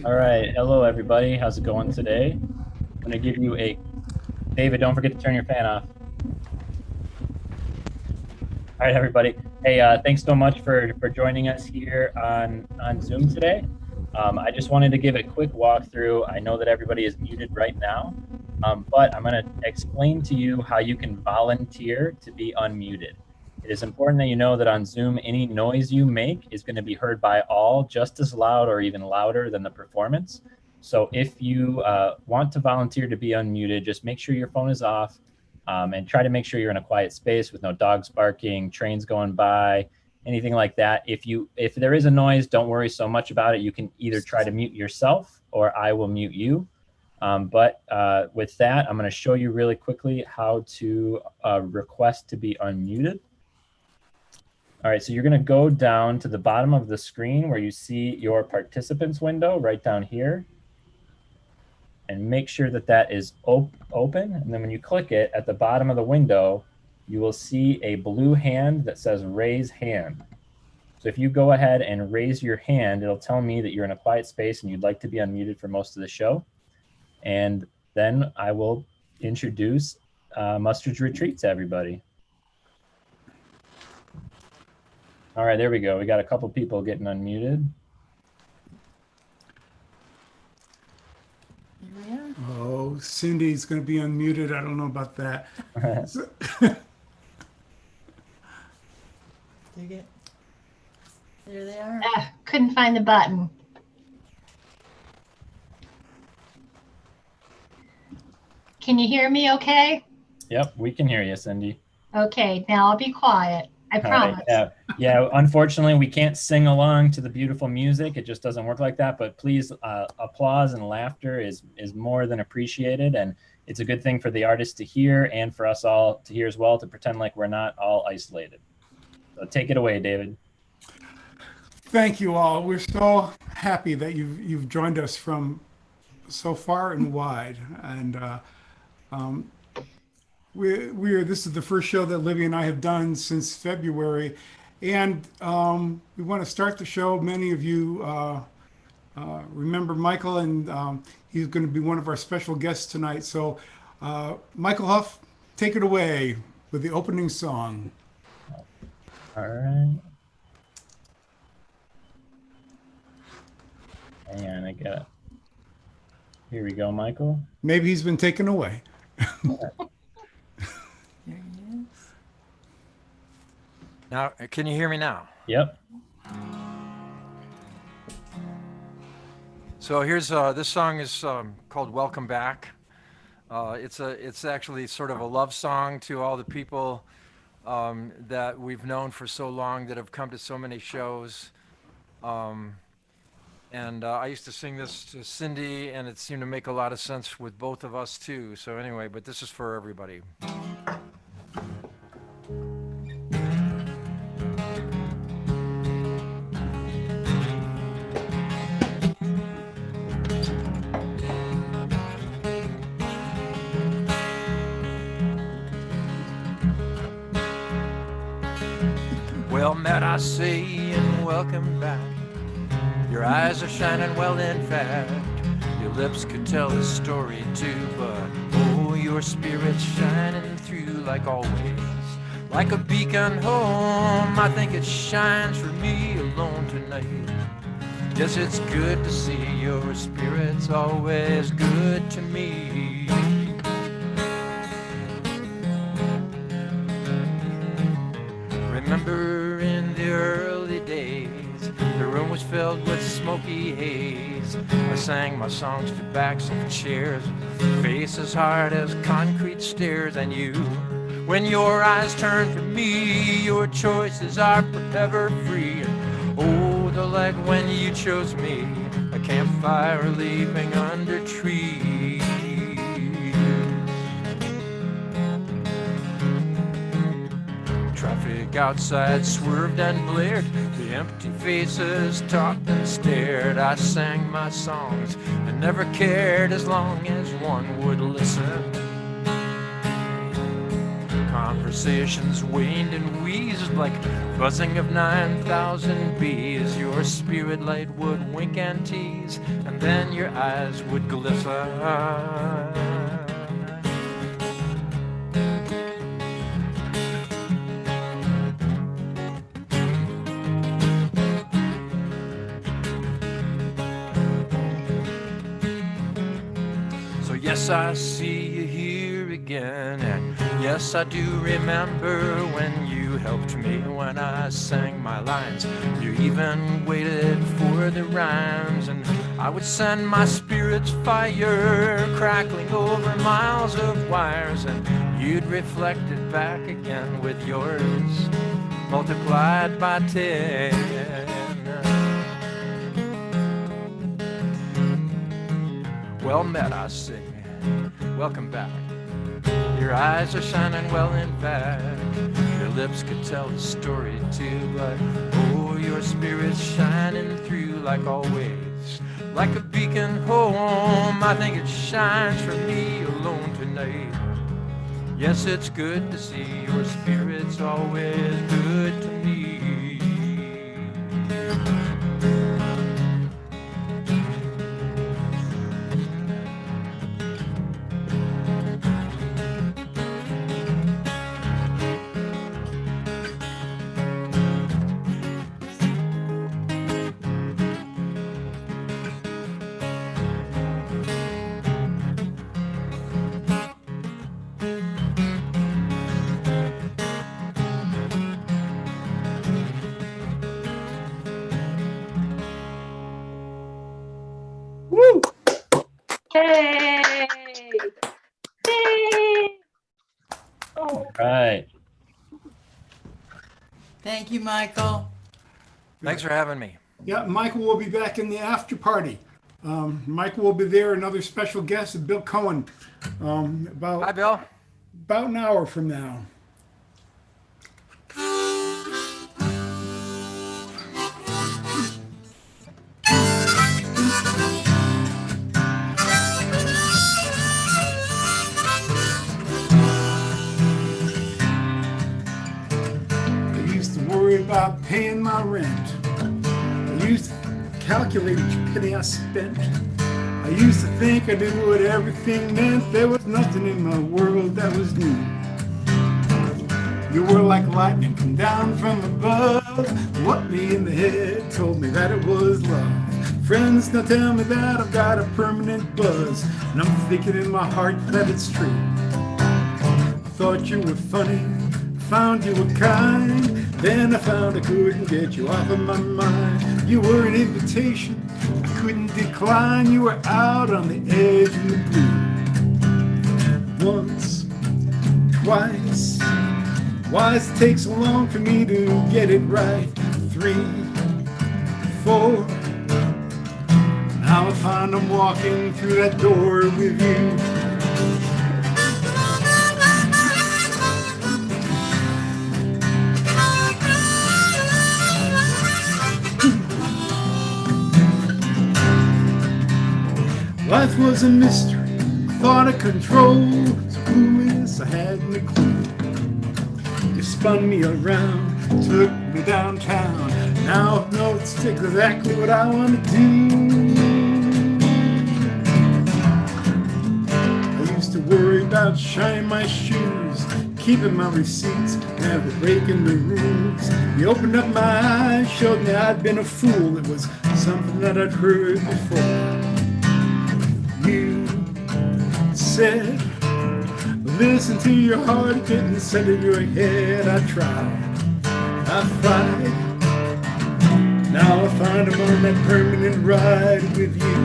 All right, hello everybody. How's it going today? I'm gonna give you a, David, don't forget to turn your fan off. All right, everybody. Hey, thanks so much for joining us here on Zoom today. I just wanted to give a quick walkthrough. I know that everybody is muted right now, but I'm gonna explain to you how you can volunteer to be unmuted. It is important that you know that on Zoom, any noise you make is going to be heard by all just as loud or even louder than the performance. So if you want to volunteer to be unmuted, just make sure your phone is off and try to make sure you're in a quiet space with no dogs barking, trains going by, anything like that. If there is a noise, don't worry so much about it. You can either try to mute yourself or I will mute you. But with that, I'm going to show you really quickly how to request to be unmuted. All right, so you're going to go down to the bottom of the screen where you see your participants window right down here. And make sure that that is open. And then when you click it at the bottom of the window, you will see a blue hand that says raise hand. So if you go ahead and raise your hand, it'll tell me that you're in a quiet space and you'd like to be unmuted for most of the show. And then I will introduce Mustard's Retreat to everybody. All right, there we go. We got a couple people getting unmuted. Oh, Cindy's going to be unmuted. I don't know about that. There they are. Couldn't find the button. Can you hear me okay? Yep, we can hear you, Cindy. Okay, now I'll be quiet. I promise. Right, yeah, unfortunately, we can't sing along to the beautiful music. It just doesn't work like that. But please, applause and laughter is more than appreciated. And it's a good thing for the artists to hear and for us all to hear as well, to pretend like we're not all isolated. So take it away, David. Thank you all. We're so happy that you've joined us from so far and wide. And this is the first show that Libby and I have done since February, and we want to start the show. Many of you remember Michael, and he's going to be one of our special guests tonight. So, Michael Huff, take it away with the opening song. All right. Hang on, I got it. Here we go, Michael. Maybe he's been taken away. There he is. Now, can you hear me now? Yep. So here's this song is called "Welcome Back." It's actually sort of a love song to all the people that we've known for so long, that have come to so many shows. And I used to sing this to Cindy, and it seemed to make a lot of sense with both of us too. So anyway, but this is for everybody. Well met, I say, and welcome back. Your eyes are shining, well, in fact, your lips could tell a story too, but oh, your spirit's shining through like always, like a beacon home. I think it shines for me alone tonight. Yes, it's good to see your spirit's always good to me. Remember in the early days, the room was filled with smoky haze. I sang my songs to backs of chairs, faces hard as concrete stairs. And you, when your eyes turn to me, your choices are forever free. Oh, the like when you chose me, a campfire leaping under trees. Traffic outside swerved and blared, the empty faces talked and stared. I sang my songs and never cared as long as one would listen. conversations waned and wheezed like buzzing of 9,000 bees. Your spirit light would wink and tease, and then your eyes would glisten. Yes, I see you here again, and yes, I do remember when you helped me when I sang my lines. You even waited for the rhymes, and I would send my spirit's fire crackling over miles of wires, and you'd reflect it back again with yours multiplied by 10. Well met, I say. Welcome back. Your eyes are shining well, in fact. Your lips could tell the story too, but oh, your spirit's shining through like always. Like a beacon home, I think it shines for me alone tonight. Yes, it's good to see your spirit's always good to me. Hey! Hey! All right. Thank you, Michael. Thanks for having me. Yeah, Michael will be back in the after party. Michael will be there. Another special guest, Bill Cohen, Hi, about Bill. an hour from now. I used to worry about paying my rent. I used to calculate each penny I spent. I used to think I knew what everything meant. There was nothing in my world that was new. You were like lightning come down from above. What me in the head told me that it was love. Friends now tell me that I've got a permanent buzz, and I'm thinking in my heart that it's true. Thought you were funny, found you were kind, then I found I couldn't get you off of my mind. You were an invitation I couldn't decline. You were out on the edge of the blue. Once, twice, why does it take so long for me to get it right? 3, 4, now I find I'm walking through that door with you. Life was a mystery, I thought I controlled. So clueless, I hadn't a clue. You spun me around, took me downtown. Now I know it's exactly what I want to do. I used to worry about shining my shoes, keeping my receipts, never breaking the rules. You opened up my eyes, showed me I'd been a fool. It was something that I'd heard before. You said, listen to your heart, didn't set in your head. I tried, I fight. Now I find I'm on that permanent ride with you.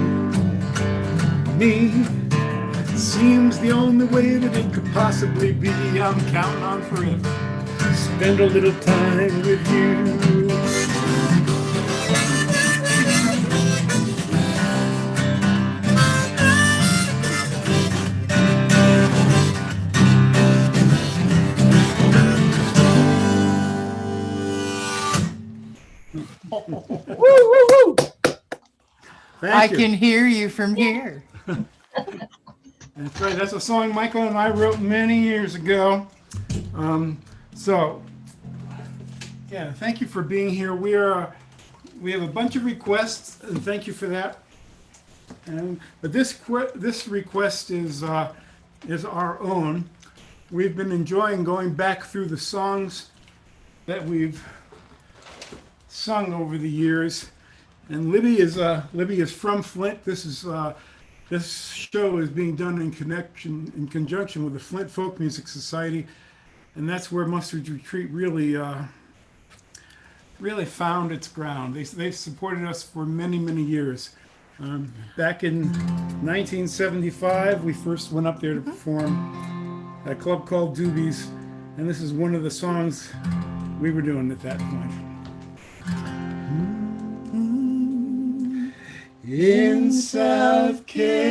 Me seems the only way that it could possibly be. I'm counting on forever, spend a little time with you. I Thank you. can hear you from here. That's right. That's a song Michael and I wrote many years ago. So, yeah, thank you for being here. We have a bunch of requests, and thank you for that. But this request is our own. We've been enjoying going back through the songs that we've sung over the years. And Libby is from Flint. This show is being done in conjunction with the Flint Folk Music Society, and that's where Mustard's Retreat really found its ground. They've supported us for many, many years. Back in 1975, we first went up there to perform at a club called Doobies, and this is one of the songs we were doing at that point. In South Carolina,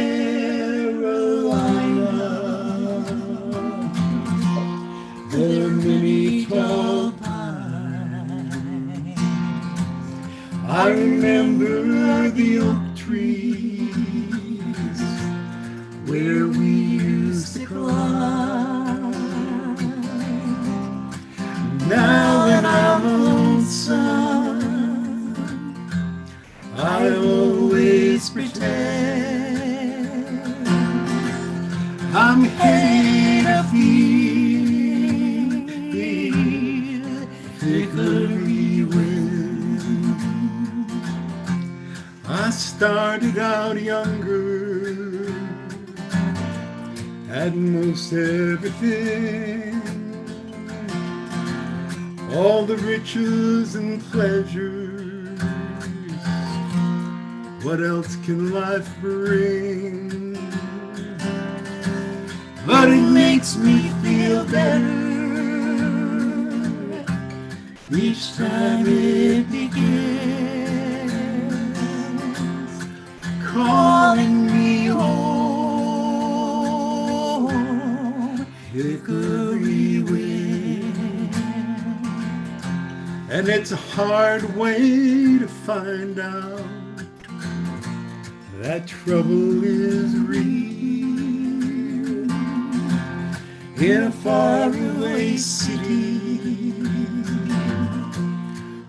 there are many tall pines. I remember the oak trees where we used to climb. Now that I'm lonesome, I always pretend I'm heading to feel hickory wind. I started out younger, had most everything, all the riches and pleasures. What else can life bring? But it makes me feel better each time it begins, calling me home, hickory wind. And it's a hard way to find out that trouble is real in a faraway city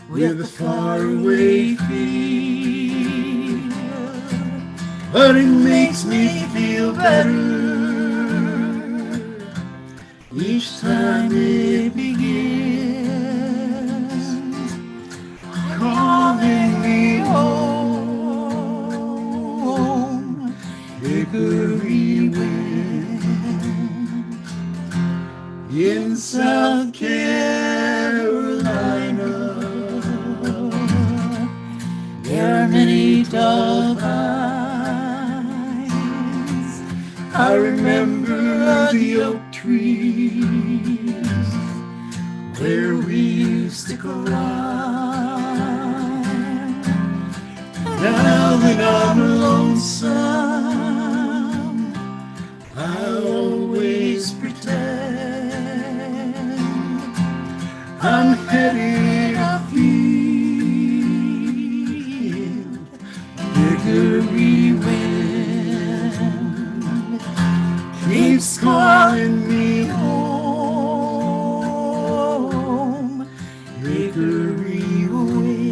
with a faraway feel. But it makes me feel better each time it begins, calling me home, hickory wind. In South Carolina, there are many tall pines. I remember the oak trees where we used to climb. Now that I'm lonesome, I always pretend I'm headed afield, hickory wind keeps calling me home, hickory wind.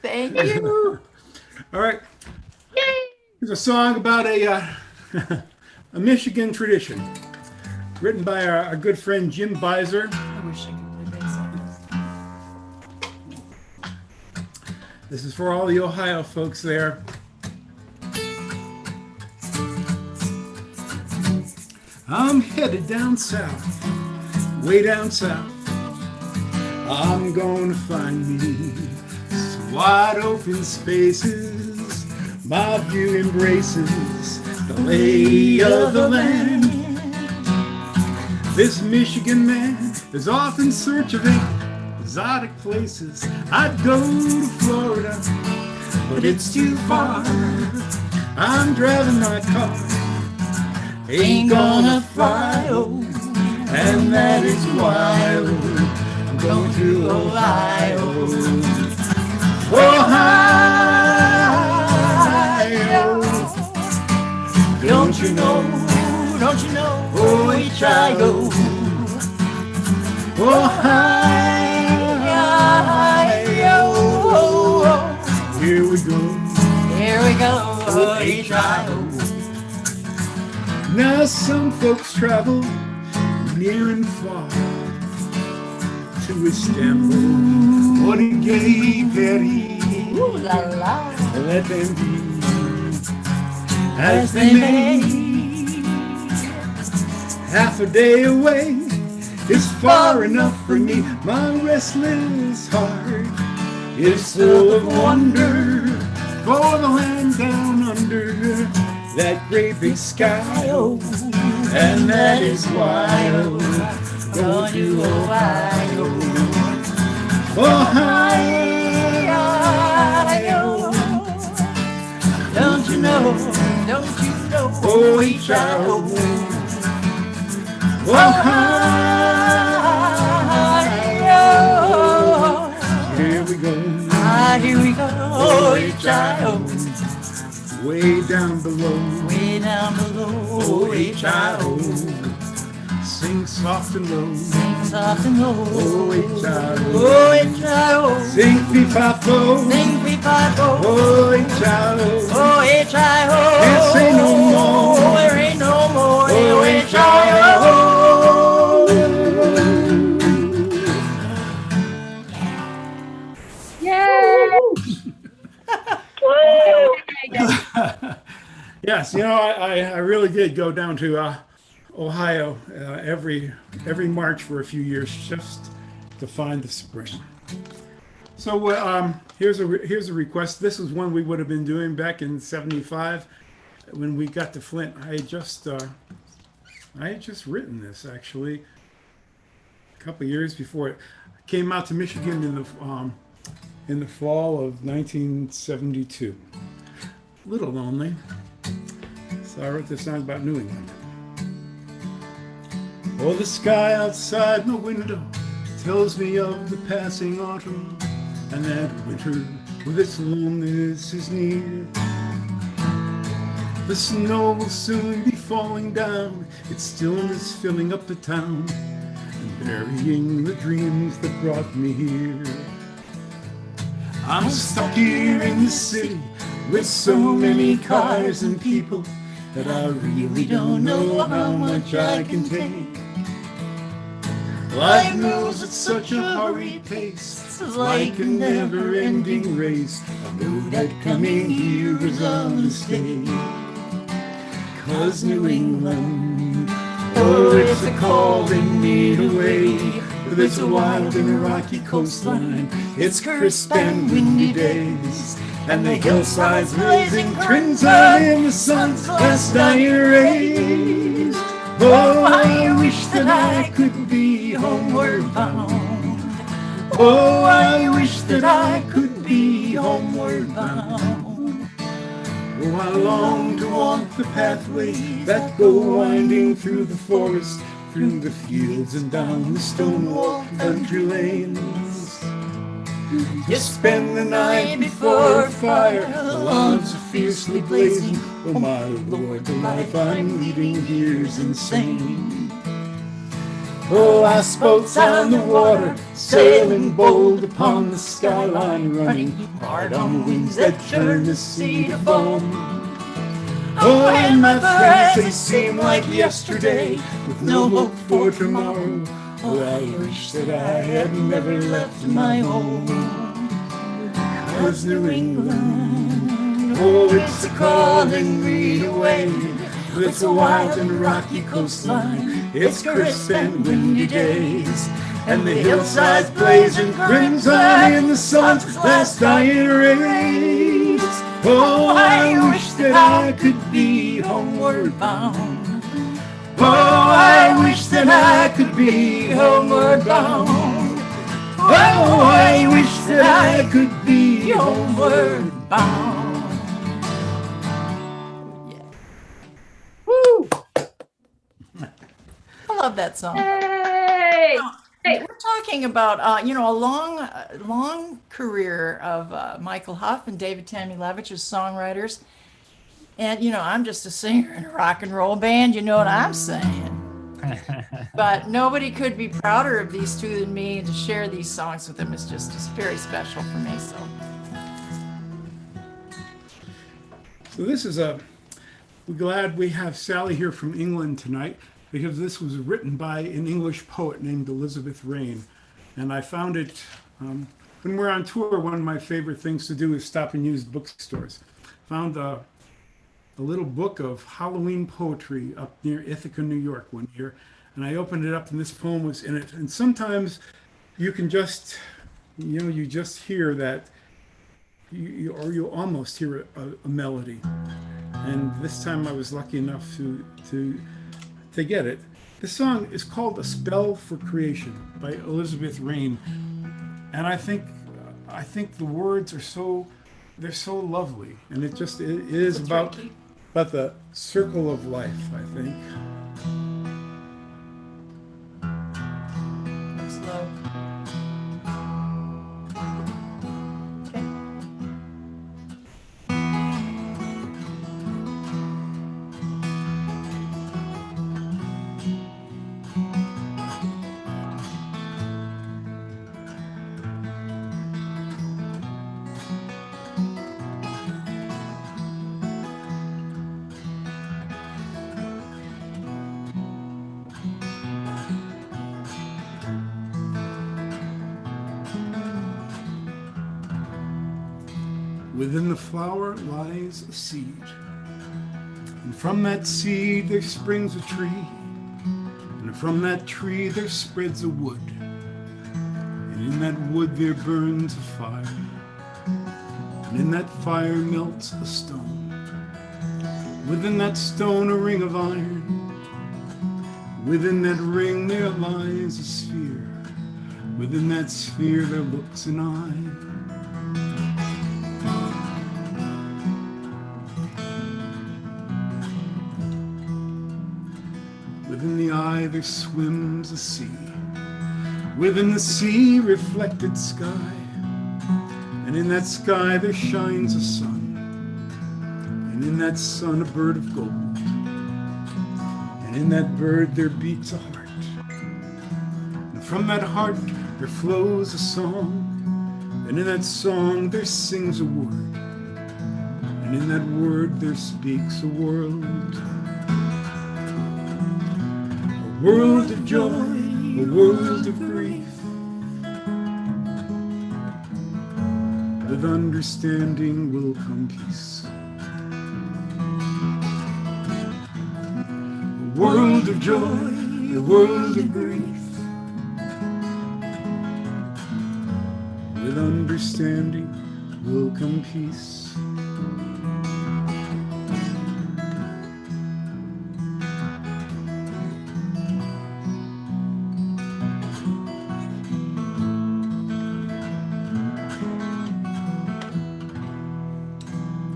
Thank you. All right. Here's a song about a Michigan tradition, written by our good friend Jim Beiser. I wish I could play that. This is for all the Ohio folks there. I'm headed down south, way down south. I'm gonna find me some wide open spaces. My view embraces the lay of the land. This Michigan man is off in search of exotic places. I'd go to Florida, but it's too far. I'm driving my car, ain't gonna fly, oh, and that is why I'm going to Ohio. Ohio, Ohio. Ohio. Here we go. Here we go, Ohio. Now some folks travel near and far to Istanbul or to Gay Paris. Ooh la la. Let them be as they may. Half a day away is far enough for me. My restless heart is full of wonder for the land down under that great big sky. Oh, and that is why I'll go to Ohio. Ohio. Don't you know, Ohio. Ohio. Here we go. Here we go, Ohio. Way down below. Way down below, Ohio. Sing soft and low. Sing soft and low, Ohio. Ohio. Sing fee-fi-fo. Sing fee-fi-fo, Ohio. Ohio. Can't say no more. There ain't no more, Ohio. Yay! Yes, you know, I really did go down to Ohio every March for a few years just to find the spring. So here's a request. This is one we would have been doing back in '75 when we got to Flint. I had just written this actually a couple of years before it came out to Michigan in the fall of 1972. A little lonely. So I wrote this song about New England. Oh, the sky outside my window tells me of the passing autumn, and that winter with its loneliness is near. The snow will soon be falling down, its stillness filling up the town, and burying the dreams that brought me here. I'm stuck here in the city with so many cars and people that I really don't know how much I can take. Life moves at such a hurried pace, it's like a never-ending race. I know that coming here is a mistake. 'Cause New England, oh, it's a calling me away. With its wild and rocky coastline, its crisp and windy days, and the hillsides blazing crimson in the sun's last dying rays. Oh, I wish that I could be homeward bound. Oh, I wish that I could be homeward bound. Oh, I long to walk the pathways that go winding through the forest, through the fields and down the stone-walled country lanes. You spend the night before a fire, the logs are fiercely blazing. Oh my Lord, the life I'm leading here's insane. Oh, houseboats on the water, sailing bold upon the skyline, running hard on the winds that turn the sea to foam. Oh, and my friends, they seem like yesterday, with no hope for tomorrow. Oh, I wish that I had never left my home. 'Cause New England, oh, it's a calling me away. It's a wild and rocky coastline, it's crisp and windy days, and the hillsides blazing crimson in the sun's last dying rays. Oh, I wish that I could be homeward bound. Oh, I wish that I could be homeward bound. Oh, I wish that I could be homeward bound. Woo! I love that song. Yay! Hey, We're talking about, a long career of Michael Huff and David Tamulevich as songwriters. And, I'm just a singer in a rock and roll band. You know what I'm saying? But nobody could be prouder of these two than me, and to share these songs with them is just very special for me. So we're glad we have Sally here from England tonight, because this was written by an English poet named Elizabeth Rain. And I found it, when we're on tour, one of my favorite things to do is stop and use bookstores. Found a little book of Halloween poetry up near Ithaca, New York one year. And I opened it up and this poem was in it. And sometimes you can just, you just hear that, or you almost hear a melody. And this time I was lucky enough to get it. This song is called A Spell for Creation by Elizabeth Rain. And I think the words are they're so lovely. And it is about the circle of life, I think. Slow. Okay. Within the flower lies a seed, and from that seed there springs a tree, and from that tree there spreads a wood, and in that wood there burns a fire, and in that fire melts a stone. Within that stone a ring of iron, within that ring there lies a sphere, within that sphere there looks an eye. Within the eye there swims a sea, within the sea reflected sky, and in that sky there shines a sun, and in that sun a bird of gold, and in that bird there beats a heart, and from that heart there flows a song, and in that song there sings a word, and in that word there speaks a world. A world of joy, a world of grief. With understanding will come peace. A world of joy, a world of grief. With understanding will come peace.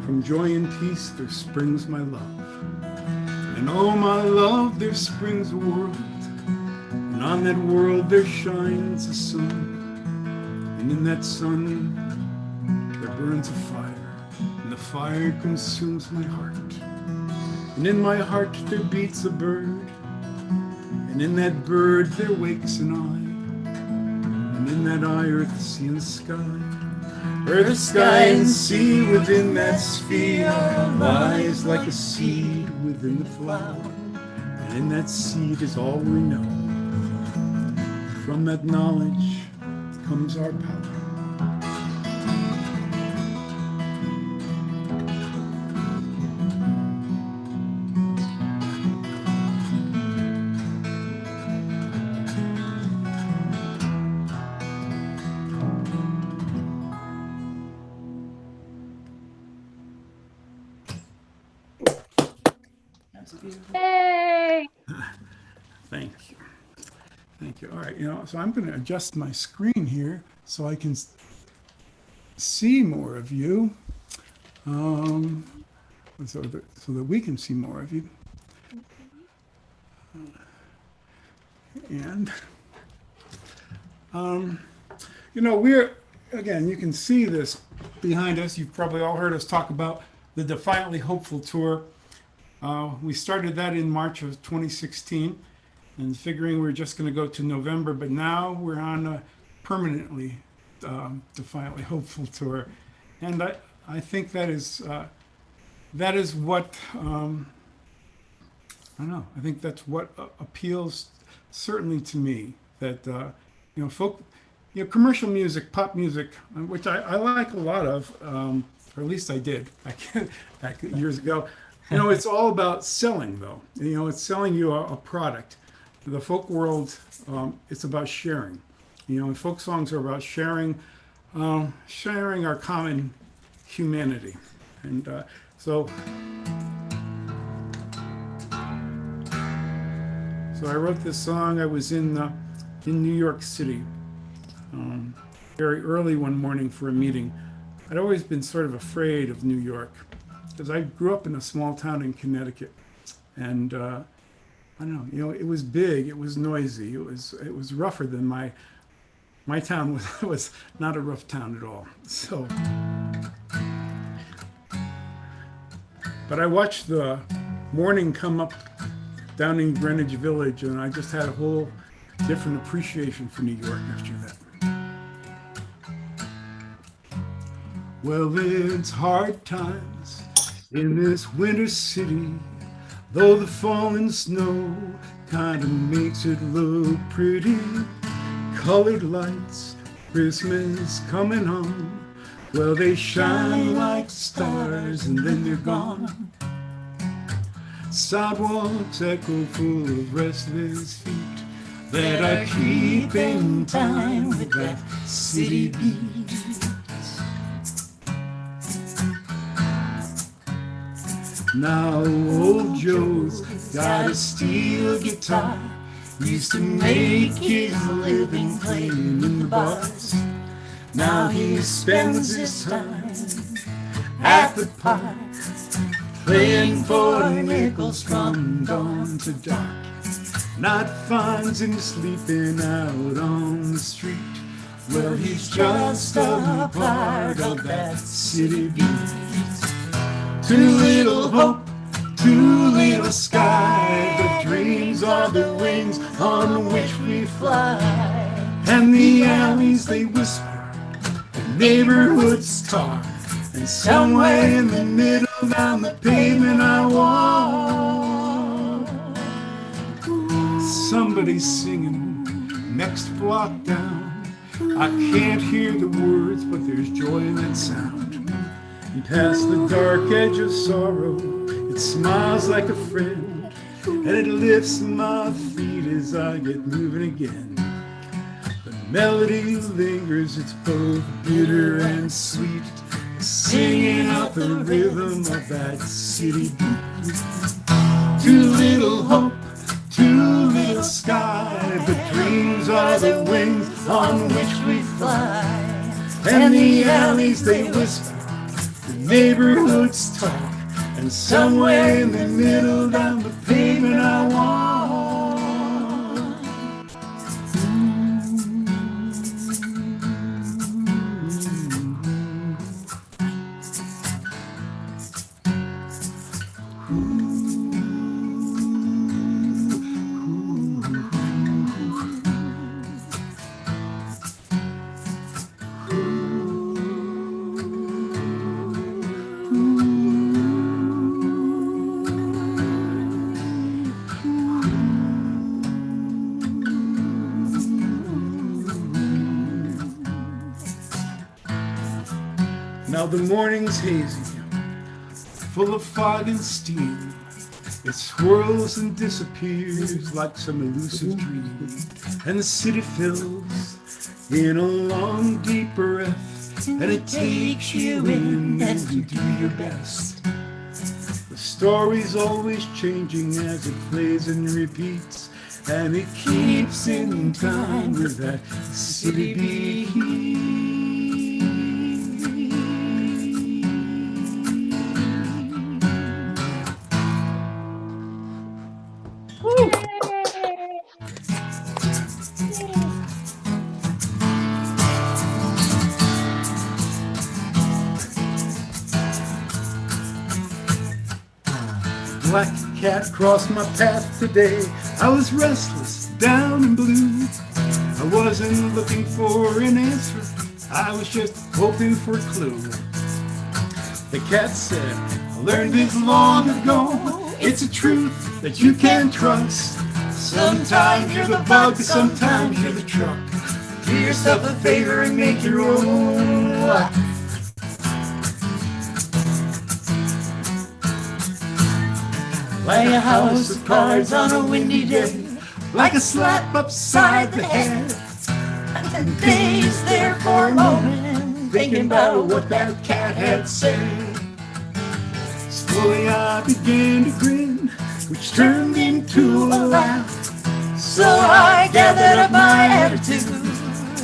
From joy and peace there springs my love, and oh my love, there springs a world, and on that world there shines a sun, and in that sun there burns a fire, and the fire consumes my heart, and in my heart there beats a bird, and in that bird there wakes an eye, and in that eye earth, sea and sky. Earth, sky, and sea within that sphere lies like a seed within the flower, and in that seed is all we know. From that knowledge comes our power. Yay! Thank you. Thank you. All right, so I'm going to adjust my screen here so I can see more of you, so that we can see more of you. And, we're, again, you can see this behind us. You've probably all heard us talk about the Defiantly Hopeful Tour. We started that in March of 2016, and figuring we're just going to go to November, but now we're on a permanently Defiantly Hopeful tour, and I think that is what I don't know. I think that's what appeals certainly to me. That folk, commercial music, pop music, which I like a lot of, or at least I did back years ago. It's all about selling, though. It's selling you a product. The folk world, it's about sharing. And folk songs are about sharing our common humanity. And so I wrote this song. I was in New York City very early one morning for a meeting. I'd always been sort of afraid of New York because I grew up in a small town in Connecticut, and I don't know. It was big. It was noisy. It was rougher than my town was not a rough town at all. So, but I watched the morning come up down in Greenwich Village, and I just had a whole different appreciation for New York after that. Well, it's hard times in this winter city, though the falling snow kind of makes it look pretty. Colored lights, Christmas coming on, well, they shine like stars and then they're gone. Sidewalks echo full of restless feet that are keeping time with that city beat. Now old Joe's got a steel guitar, used to make his living playing in the bars. Now he spends his time at the park, playing for nickels from dawn to dark. Night finds him sleeping out on the street. Well, he's just a part of that city beat. Too little hope, too little sky. The dreams are the wings on which we fly. And the alleys they whisper, the neighborhoods talk, and somewhere in the middle down the pavement I walk. Somebody's singing next block down. I can't hear the words, but there's joy in that sound. And past the dark edge of sorrow, it smiles like a friend, and it lifts my feet as I get moving again. The melody lingers, it's both bitter and sweet, singing out the rhythm of that city beat. Too little hope, too little sky. The dreams are the wings on which we fly. And the alleys they whisper, the neighborhoods talk, and somewhere in the middle down the pavement I walk. Now the morning's hazy, full of fog and steam. It swirls and disappears like some elusive dream. And the city fills in a long, deep breath, and it takes you in as you do your best. The story's always changing as it plays and repeats, and it keeps in time with that city beat. Black cat crossed my path today. I was restless down and blue. I wasn't looking for an answer, I was just hoping for a clue. The cat said, I learned this long ago, it's a truth that you can't trust. Sometimes you're the bug, sometimes you're the truck. Do yourself a favor and make your own luck. Like a house of cards on a windy day, like a slap upside the head. And days there for a moment, thinking about what that cat had said. Slowly I began to grin, which turned into a laugh. So I gathered up my attitude,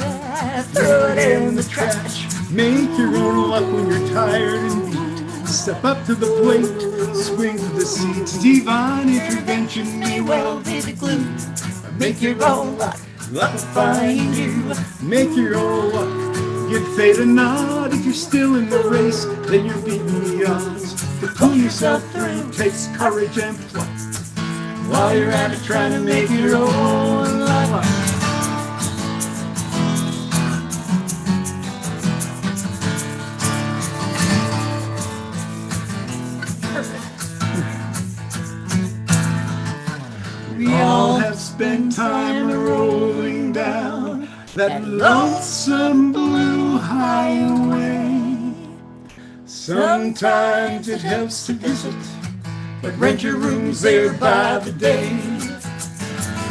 I threw it in the trash. Make your own luck when you're tired and beat. Step up to the plate, swing to the seats. Divine intervention may well be the glue. Make your own luck, luck will find you. Make your own luck, give fate a nod. If you're still in the race, then you're beating the odds. To pull yourself through takes courage and pluck. While you're at it trying to make your own luck. We all have spent time rolling down that lonesome blue highway. Sometimes it helps to visit, but rent your rooms there by the day.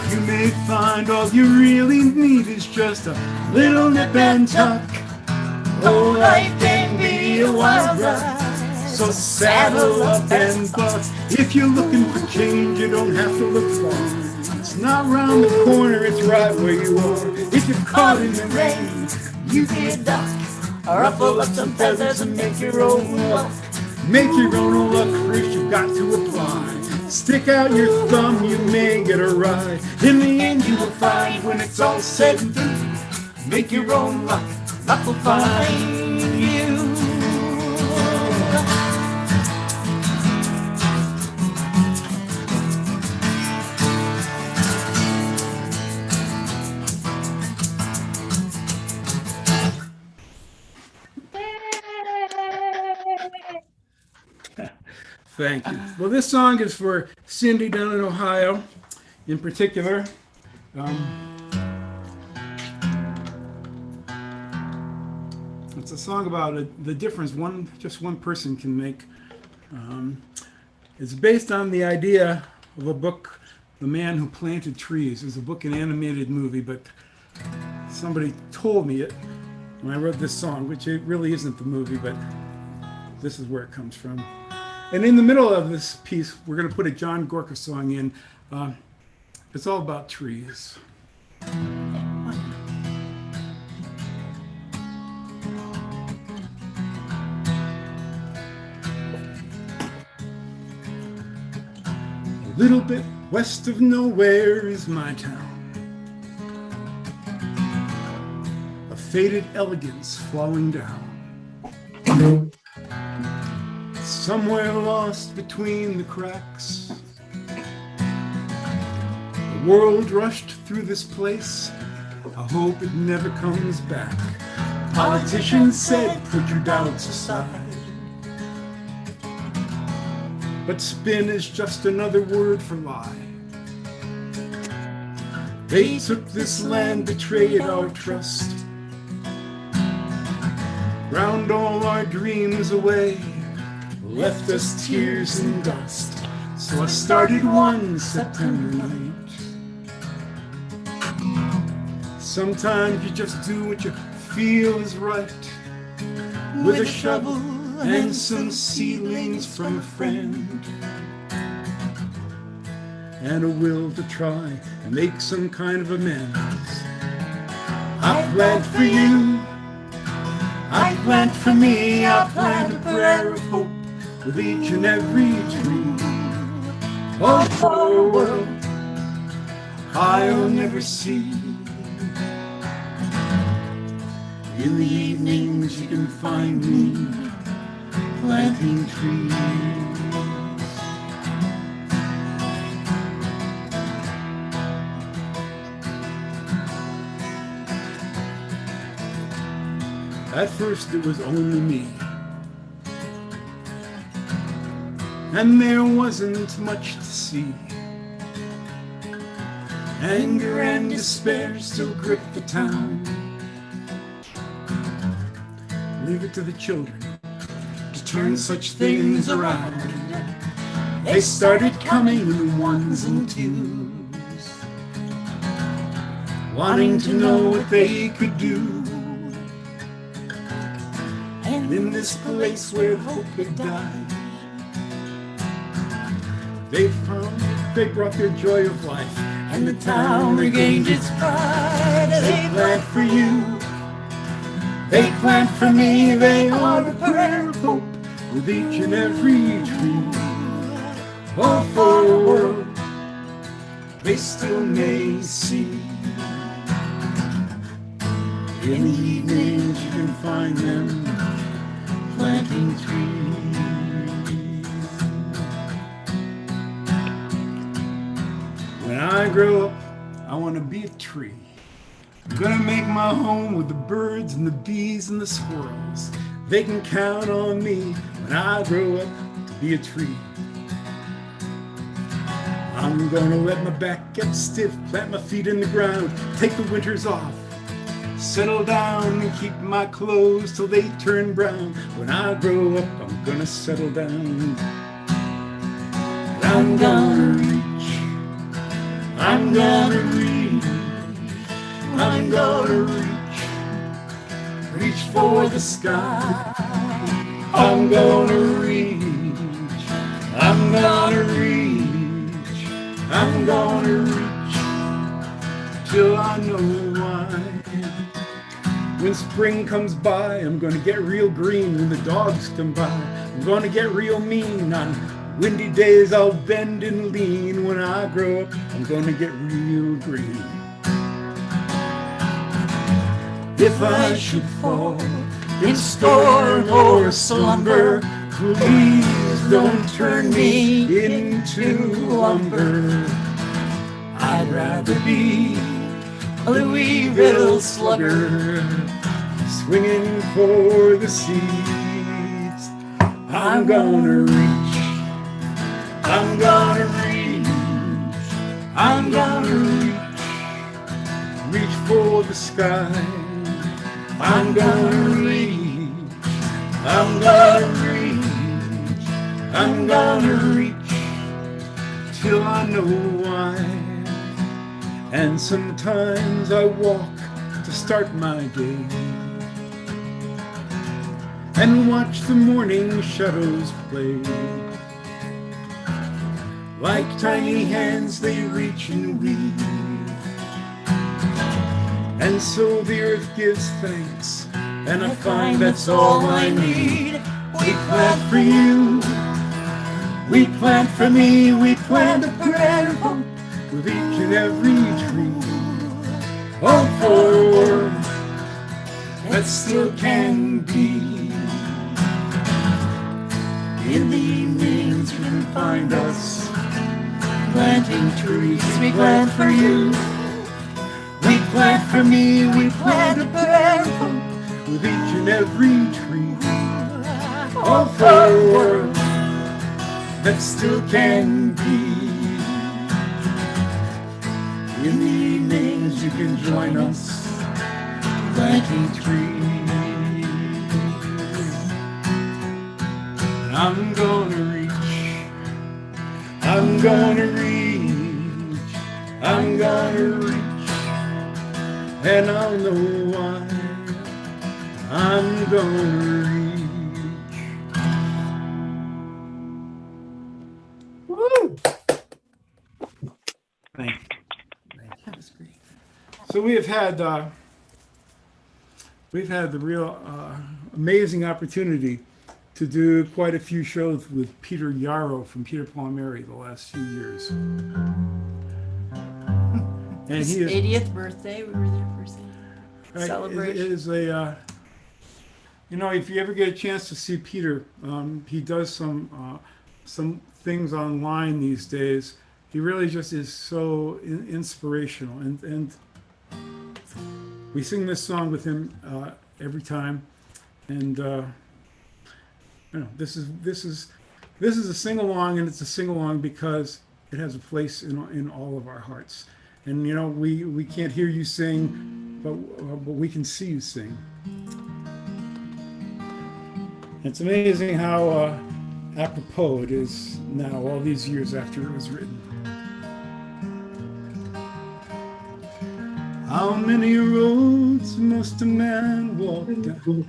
You may find all you really need is just a little nip and tuck. Oh, life can be a wild ride, so saddle up and buck. If you're looking for change, you don't have to look far. It's not round the corner, it's right where you are. If you're caught in the rain, you be a duck, or ruffle up some feathers and make your own luck. Make your own luck, first you've got to apply. Stick out your thumb, you may get a ride. In the end you will find when it's all said and done, make your own luck, luck will find you. Thank you. Well, this song is for Cindy down in Ohio, in particular. It's a song about the difference just one person can make. It's based on the idea of a book, The Man Who Planted Trees. It was a book, an animated movie, but somebody told me it when I wrote this song, which it really isn't the movie, but this is where it comes from. And in the middle of this piece, we're going to put a John Gorka song in. It's all about trees. A little bit west of nowhere is my town. A faded elegance flowing down. Somewhere lost between the cracks. The world rushed through this place. I hope it never comes back. Politicians said, put your doubts aside. But spin is just another word for lie. They took this land, betrayed our trust, ground all our dreams away, left us tears and dust. So I started one September night. Sometimes you just do what you feel is right, with a shovel and some seedlings from a friend, and a will to try and make some kind of amends. I plant for you, I plant for me, I plant a prayer of hope with each and every tree. Oh, for a world I'll never see. In the evenings you can find me planting trees. At first it was only me, and there wasn't much to see. Anger and despair still grip the town. Leave it to the children to turn such things around. They started coming in ones and twos, wanting to know what they could do. And in this place where hope had died, they brought their joy of life, and the town regained its pride. They plant for you, they plant for me, they are a prayer of hope with each and every tree. Oh, for a world they still may see. In the evenings you can find them planting trees. When I grow up, I want to be a tree. I'm gonna make my home with the birds and the bees and the squirrels. They can count on me when I grow up to be a tree. I'm gonna let my back get stiff, plant my feet in the ground, take the winters off, settle down and keep my clothes till they turn brown. When I grow up, I'm gonna settle down. And I'm gonna reach, I'm gonna reach, I'm gonna reach for the sky. I'm gonna reach, I'm gonna reach, I'm gonna reach till I know why. When spring comes by, I'm gonna get real green. When the dogs come by, I'm gonna get real mean. On windy days, I'll bend and lean. When I grow up, I'm gonna get real green. If I should fall in storm or slumber, please don't turn me into lumber. I'd rather be a Louisville slugger, swinging for the seeds. I'm gonna reach, I'm gonna reach, I'm gonna reach for the sky. I'm gonna reach, I'm gonna reach, I'm gonna reach till I know why. And sometimes I walk to start my day and watch the morning shadows play. Like tiny hands they reach and weave, and so the earth gives thanks, and I find that's all I need. We plant for you, we plant for me, we plant a prayer of hope with each and every tree. Oh, for a world that still can be. In the evenings you can find us planting trees. We plant for you, we plant for me, we plant a prayer of hope with each and every tree. Oh, for a world that still can be. In the evenings you can join us planting trees. I'm gonna reach, I'm gonna reach, I'm gonna reach, and I'll know why. I'm gonna reach. Woo! Thank you. So we have had the real amazing opportunity to do quite a few shows with Peter Yarrow from Peter Paul and Mary the last few years. And His he is 80th birthday, we were there for his celebration. It is a if you ever get a chance to see Peter, he does some things online these days. He really just is so inspirational, and we sing this song with him every time. And this is a sing along, and it's a sing along because it has a place in all of our hearts. And we can't hear you sing, but we can see you sing. It's amazing how apropos it is now, all these years after it was written. How many roads must a man walk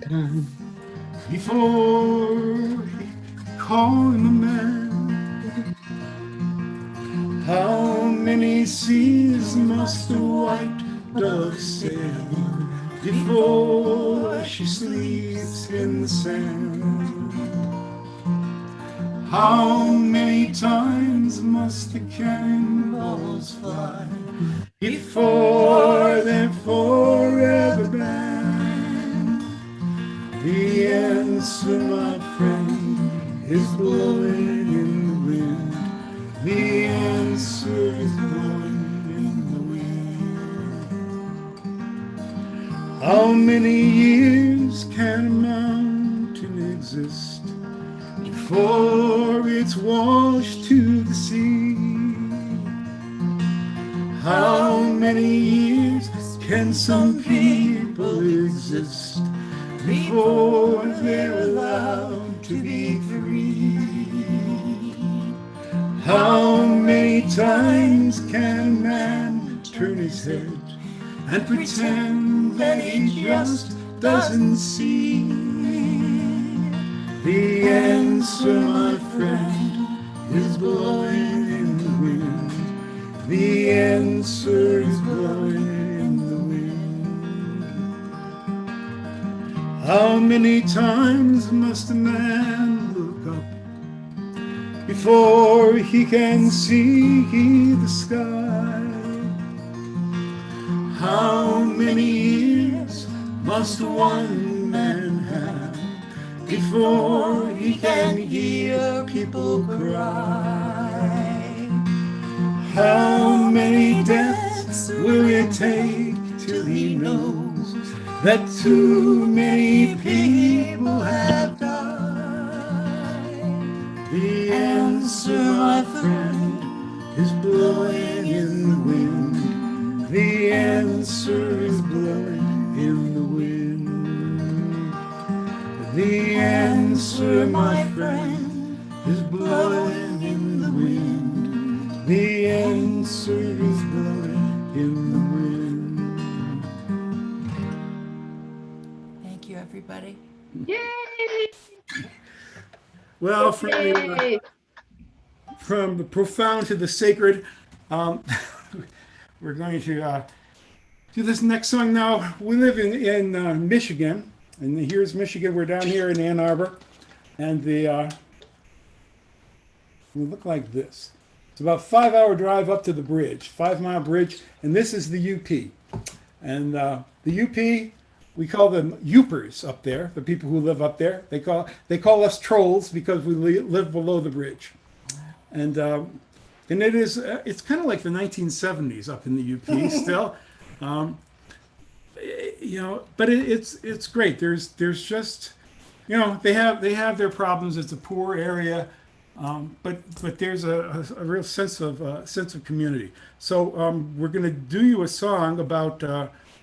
down before he call him a man? How many seas must a white dove sail before she sleeps in the sand? How many times must the cannonballs fly before they're forever banned? The answer, my friend, is blowing in the wind. The answer is blowing in the wind. How many years can a mountain exist before it's washed to the sea? How many years can some people exist before they're allowed to be free? How many times can a man turn his head and pretend that he just doesn't see? The answer, my friend, is blowing in the wind. The answer is blowing in the wind. How many times must a man look up before he can see the sky? How many years must one man have before he can hear people cry? How many deaths will it take till he knows that too many people have died? The answer, my friend, is blowing in the wind. The answer is blowing in the wind. The answer, my friend, is blowing in the wind. The answer is blowing in the wind. Thank you, everybody. Yay! Well, Yay! from the profound to the sacred, we're going to do this next song now. We live in Michigan, and here's Michigan. We're down here in Ann Arbor, and we look like this. It's about a 5-hour drive up to the bridge, 5-mile bridge, and this is the UP. And the UP, we call them Upers up there, the people who live up there. They call us trolls because we live below the bridge. And it's kind of like the 1970s up in the UP still. But it's great. There's just, they have their problems. It's a poor area. But there's a real sense of community. So we're going to do you a song about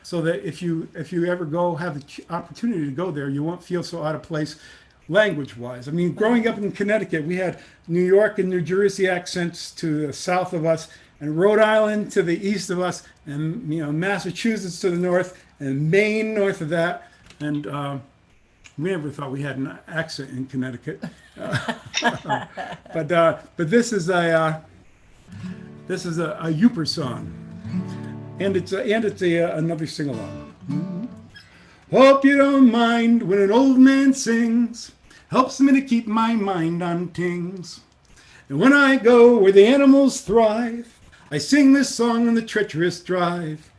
so that if you ever have the opportunity to go there, you won't feel so out of place language-wise. I mean, growing up in Connecticut, we had New York and New Jersey accents to the south of us, and Rhode Island to the east of us, and Massachusetts to the north, and Maine north of that, and we never thought we had an accent in Connecticut. But this is a Uper song, and it's another sing along. Hope you don't mind when an old man sings. Helps me to keep my mind on things. And when I go where the animals thrive, I sing this song on the treacherous drive.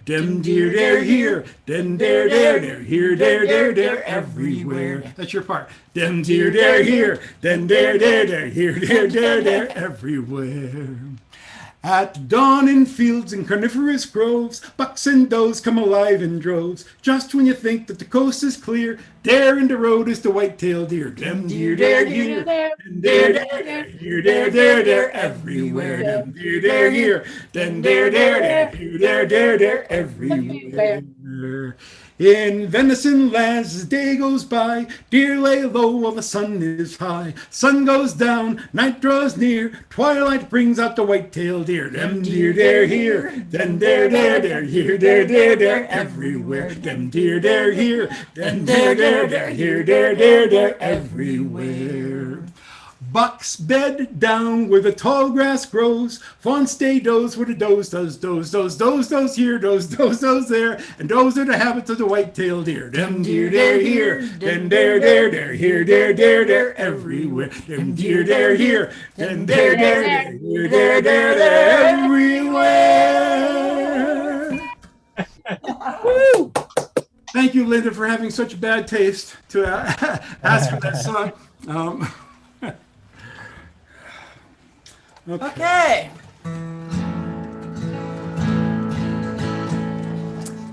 Dem deer dare here, dem dare dare here, dare everywhere. That's your part. Dem deer dare here, dem dare dare here, dare everywhere. At dawn in fields and carnivorous groves, bucks and does come alive in droves. Just when you think that the coast is clear, there in the road is the white-tailed deer. Dem deer, there, here, dem deer, there, here, there, everywhere. Dem deer, there, here, dem deer, there, here, there, everywhere. In venison lands as day goes by, deer lay low while the sun is high. Sun goes down, night draws near, twilight brings out the white-tailed deer. Dem deer, there, here, dem deer, there, here, there, everywhere. Dem deer, there, here, dem deer, there, here, there, everywhere. Bucks bed down where the tall grass grows. Fawns stay does where the does here, does there, and those are the habits of the white-tailed deer. Dem deer, there, here, dem deer, there, here, there, everywhere. Dem deer, there, here, dem deer, here, there, everywhere. Woo! Thank you, Linda, for having such bad taste to ask for that song. Okay.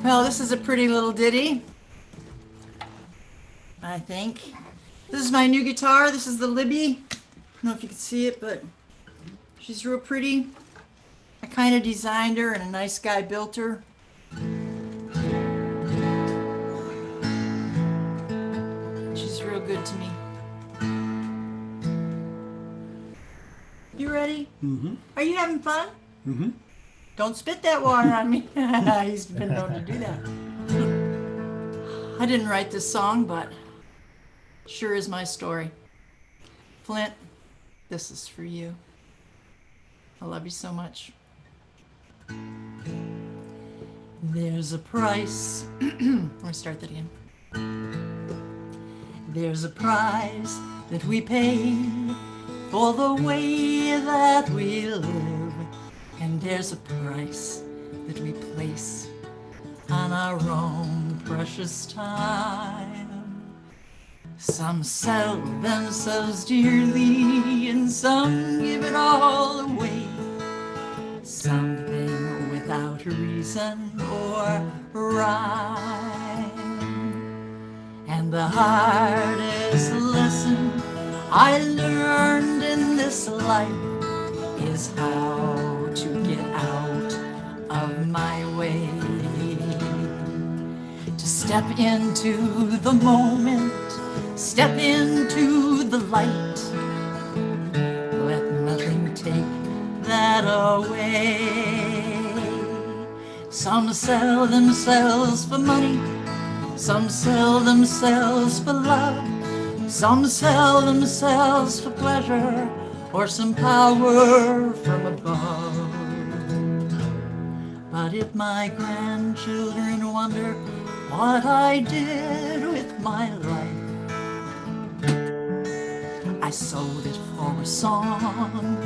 Well, this is a pretty little ditty, I think. This is my new guitar. This is the Libby. I don't know if you can see it, but she's real pretty. I kind of designed her and a nice guy built her. She's real good to me. You ready? Mm-hmm. Are you having fun? Mm-hmm. Don't spit that water on me. He's been known to do that. I didn't write this song, but sure is my story. Flint, this is for you. I love you so much. There's a price. Let me start that again. There's a price that we pay for the way that we live, and there's a price that we place on our own precious time. Some sell themselves dearly and some give it all away, something without reason or rhyme. And the hardest lesson I learned in this life is how to get out of my way, to step into the moment, step into the light, let nothing take that away. Some sell themselves for money, some sell themselves for love, some sell themselves for pleasure or some power from above. But if my grandchildren wonder what I did with my life, I sold it for a song.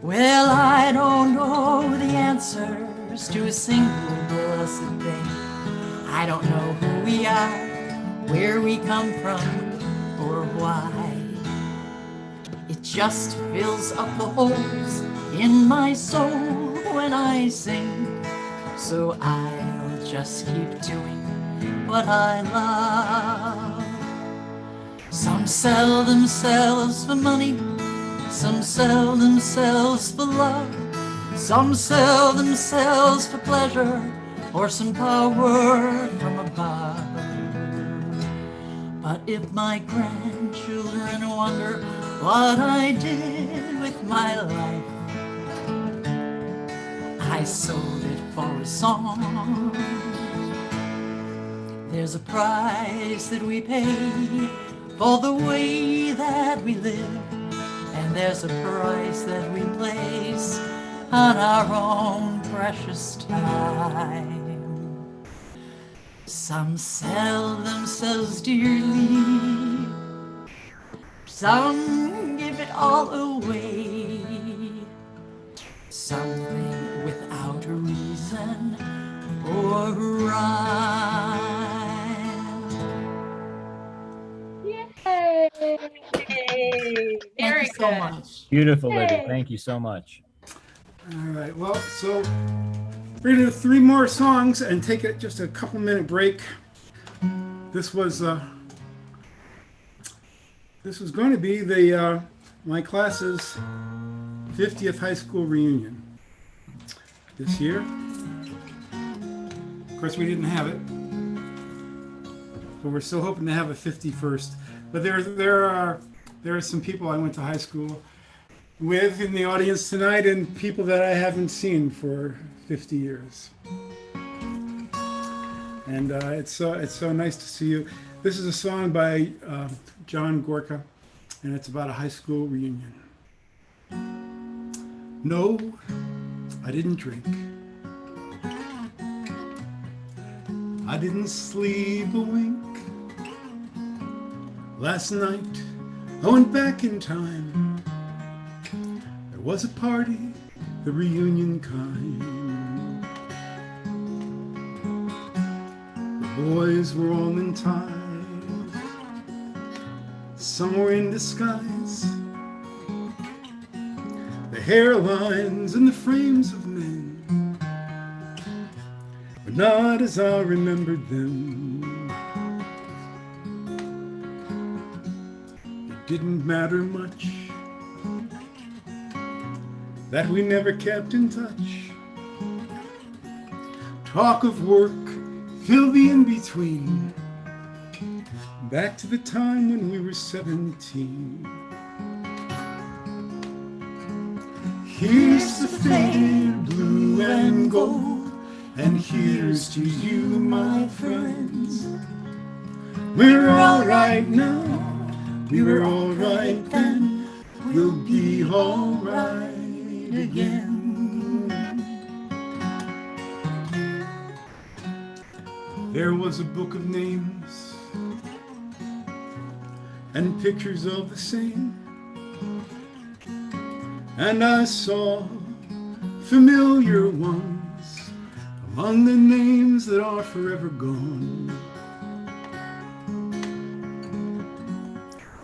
Well, I don't know the answers to a single blessed thing. I don't know who we are, where we come from, or why. It just fills up the holes in my soul when I sing. So I'll just keep doing what I love. Some sell themselves for money, some sell themselves for love, some sell themselves for pleasure or some power from above. But if my grandchildren wonder what I did with my life, I sold it for a song. There's a price that we pay for the way that we live, and there's a price that we place on our own precious time. Some sell themselves dearly, some give it all away, something without a reason or rhyme. Yay! Thank Very you so good. much. Beautiful, Libby. Yay. Thank you so much. All right. Well, so we're gonna do 3 more songs and take just a couple minute break. This was going to be the my class's 50th high school reunion this year. Of course, we didn't have it, but we're still hoping to have a 51st. But there are some people I went to high school with in the audience tonight, and people that I haven't seen for 50 years. And it's so nice to see you. This is a song by John Gorka, and it's about a high school reunion. No, I didn't drink. I didn't sleep a wink. Last night, I went back in time. There was a party, the reunion kind. The boys were all in ties. Some were in disguise. The hairlines and the frames of men were not as I remembered them. It didn't matter much that we never kept in touch. Talk of work filled the in-between, back to the time when we were 17. Here's the faded blue and gold, and here's to you, my friends. We're all right now, we were all right then, we'll be all right again. There was a book of names and pictures of the same, and I saw familiar ones among the names that are forever gone.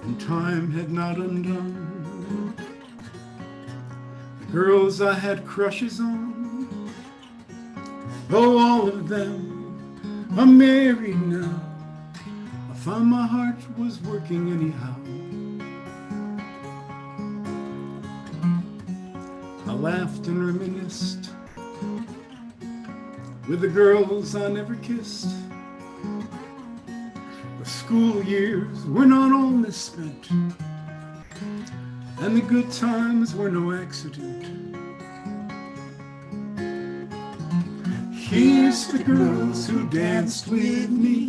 And time had not undone the girls I had crushes on, though all of them are married now. I found my heart was working anyhow. I laughed and reminisced with the girls I never kissed. The school years were not all misspent, and the good times were no accident. Here's the girls who danced with me,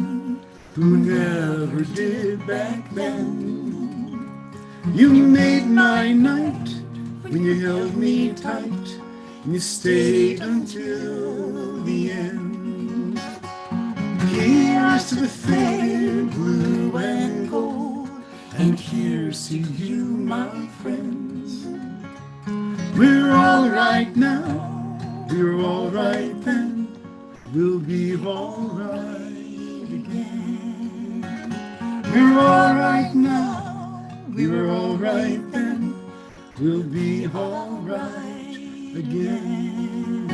who never did back then. You made my night when you held me tight, and you stayed until the end. Here's to the faded blue and gold, and here's to you, my friends. We're all right now, we're all right then, we'll be all right again. We're all right now, we were all right then, we'll be all right again.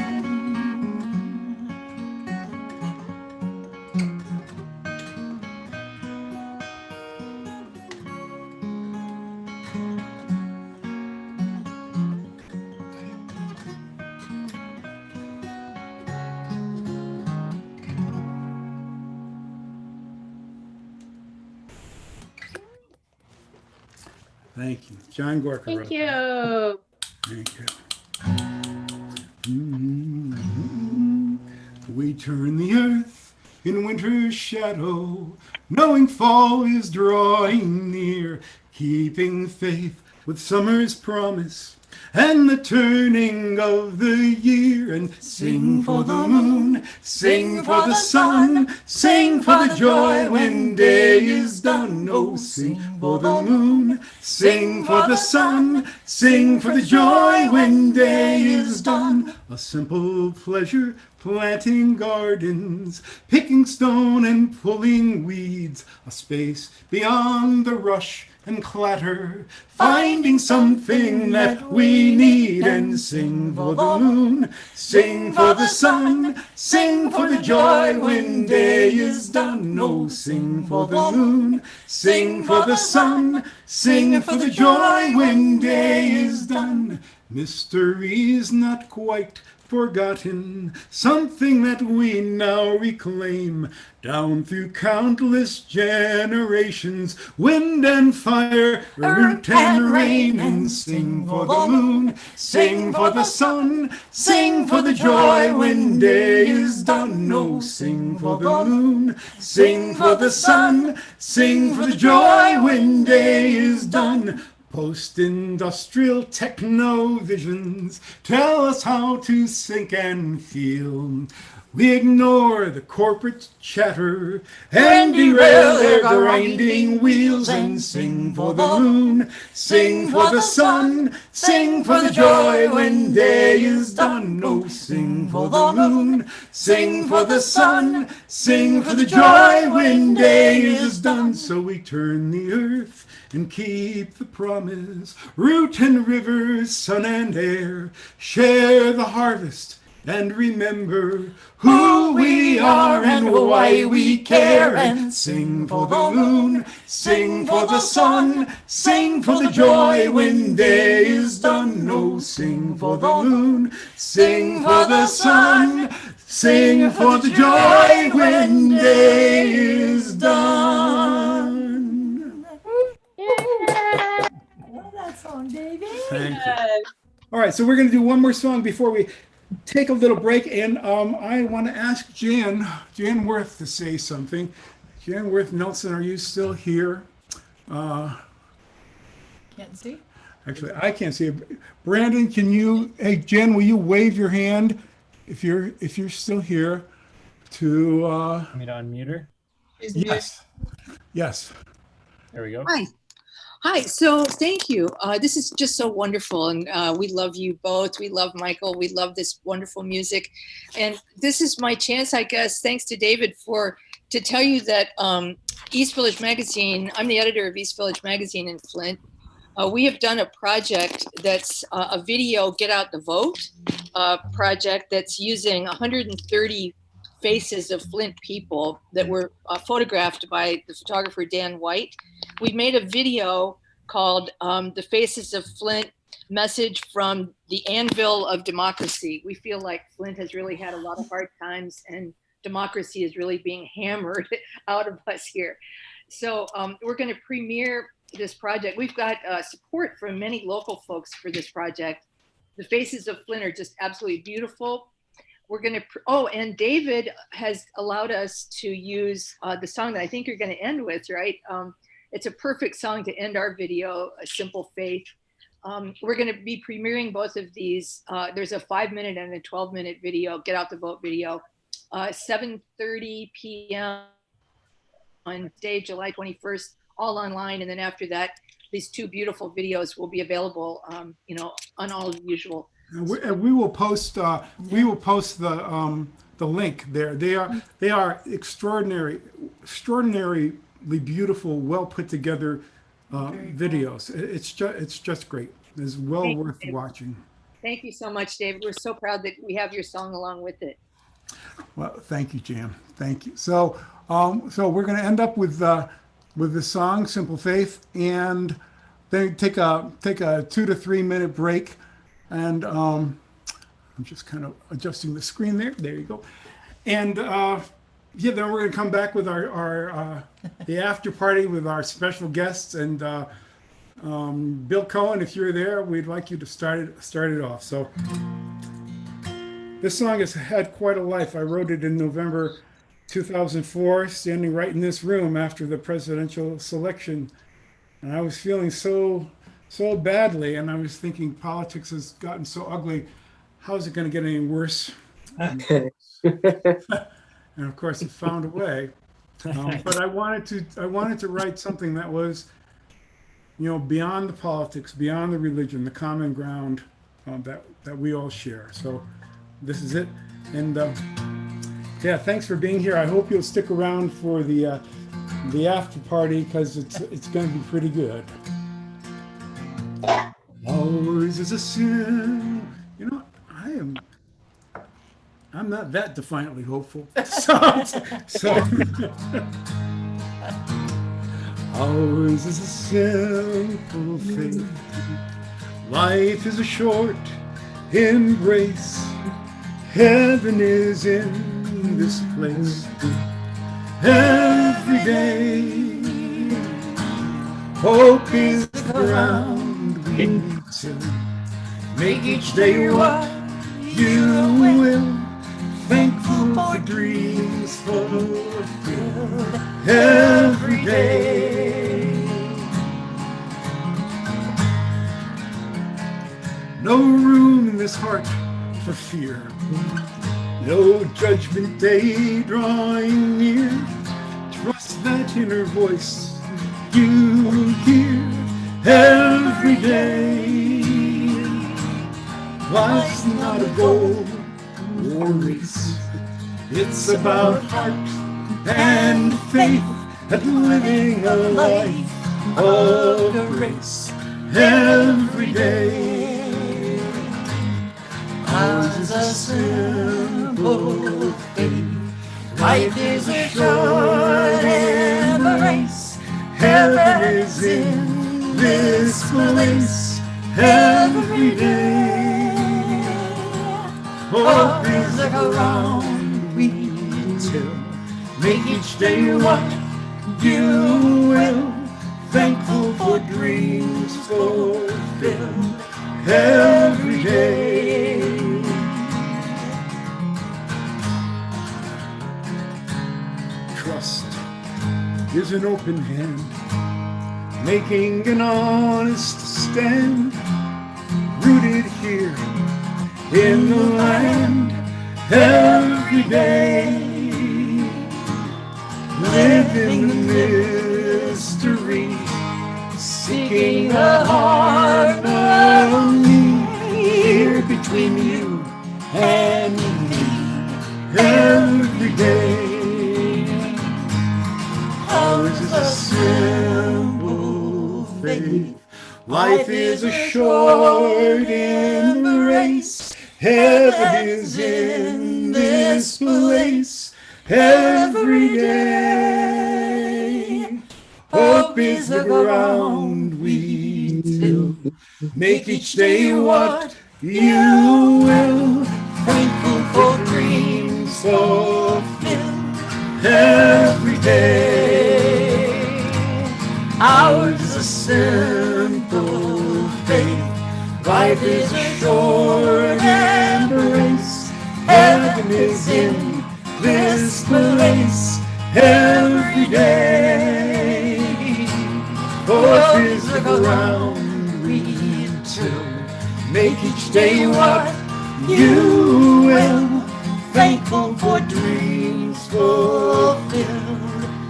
Thank you. John Gorka Thank wrote you. that. Thank you. We turn the earth in winter's shadow, knowing fall is drawing near, keeping faith with summer's promise and the turning of the year, and sing for the moon, sing for the sun, sing for the joy when day is done. Oh, sing for the moon, sing for the sun, sing for the joy when day is done. A simple pleasure, planting gardens, picking stone and pulling weeds, a space beyond the rush and clatter, finding something that we need, and sing for the moon, sing for the sun, sing for the joy when day is done. Oh, sing for the moon, sing for the sun, sing for the joy when day is done. Mystery's not quite forgotten, something that we now reclaim down through countless generations, wind and fire, earth and rain. And sing for the moon, sing for the sun, sing for the joy when day is done. Oh, sing for the moon, sing for the sun, sing for the joy when day is done. Post-industrial techno-visions tell us how to think and feel. We ignore the corporate chatter and derail their grinding wheels, and sing for the moon, sing for the sun, sing for the joy when day is done. Oh, sing for the moon, sing for the sun, sing for the joy when day is done. So we turn the earth and keep the promise, root and river, sun and air, share the harvest and remember who we are and why we care. And sing for the moon, sing for the sun, sing for the joy when day is done. Oh, sing for the moon, sing for the sun, sing for the joy when day is done. Love that song, Davey. Thank you. All right, so we're going to do one more song before we take a little break, and I want to ask Jan Worth to say something. Jan Worth Nelson, are you still here? Can't see. Actually, I can't see it. Brandon, can you? Hey, Jen, will you wave your hand if you're still here? To Want me to unmute her? yes, yes. There we go. Hi, so thank you. This is just so wonderful, and we love you both. We love Michael. We love this wonderful music, and this is my chance, I guess, thanks to David, to tell you that East Village Magazine. I'm the editor of East Village Magazine in Flint. We have done a project that's a video "Get Out the Vote" project that's using 130 faces of Flint people that were photographed by the photographer Dan White. We made a video called The Faces of Flint, Message from the Anvil of Democracy. We feel like Flint has really had a lot of hard times, and democracy is really being hammered out of us here. So we're going to premiere this project. We've got support from many local folks for this project. The Faces of Flint are just absolutely beautiful. We're going to, and David has allowed us to use the song that I think you're going to end with, right? It's a perfect song to end our video, A Simple Faith. We're going to be premiering both of these. There's a 5-minute and a 12-minute video, Get Out the Vote video, 7:30 p.m. on day, July 21st, all online. And then after that, these two beautiful videos will be available, on all the usual. We will post the link there. They are extraordinarily beautiful, well put together videos. It's just great. It's well worth watching. Thank you so much, David. We're so proud that we have your song along with it. Well, thank you, Jan. Thank you. So we're going to end up with the song "Simple Faith," and then take a 2 to 3 minute break. And I'm just kind of adjusting the screen there. There you go. And then we're going to come back with our the after party with our special guests. And Bill Cohen, if you're there, we'd like you to start it off. So this song has had quite a life. I wrote it in November 2004, standing right in this room after the presidential selection, and I was feeling so badly, and I was thinking politics has gotten so ugly. How is it going to get any worse? And of course, it found a way. But I wanted to write something that was, beyond the politics, beyond the religion, the common ground that we all share. So this is it. And thanks for being here. I hope you'll stick around for the the after party because it's going to be pretty good. Ours is a sin. You know, I'm not that defiantly hopeful. So ours is a simple faith. Life is a short embrace. Heaven is in this place. Every day, hope is the ground we need to make each day what you will. Thankful for dreams fulfilled every day. No room in this heart for fear. No judgment day drawing near. Trust that inner voice you hear every day. Life's not a goal or race. It's about heart and faith at living a life of grace every day. Ours is a simple faith. Life is a short embrace. Heaven is in this place every day. Hope is the ground we till. Make each day what you will. Thankful for dreams fulfilled every day. Trust is an open hand, making an honest stand, rooted here in the land every day. Living the mystery, seeking a harmony here between you and me every day. Ours is a simple faith. Life is a short embrace. Heaven is in this place every day. Hope is the ground we till. Make each day what you will. Thankful for dreams fulfilled every day. Ours is a simple faith. Life is a short embrace. Heaven is in this place every day. Hope is the ground we till. Make each day what you will. Thankful for dreams fulfilled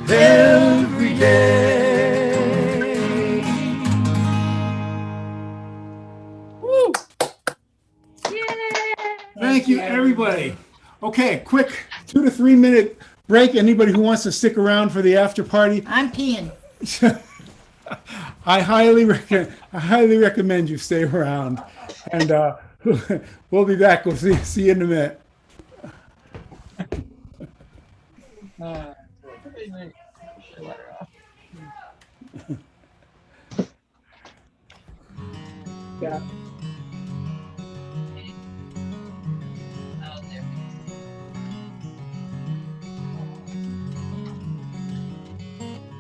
every day. Woo! Thank you, everybody. Okay, quick 2 to 3 minute break. Anybody who wants to stick around for the after party? I'm peeing. I highly recommend you stay around, and we'll be back. We'll see you in a minute. Yeah.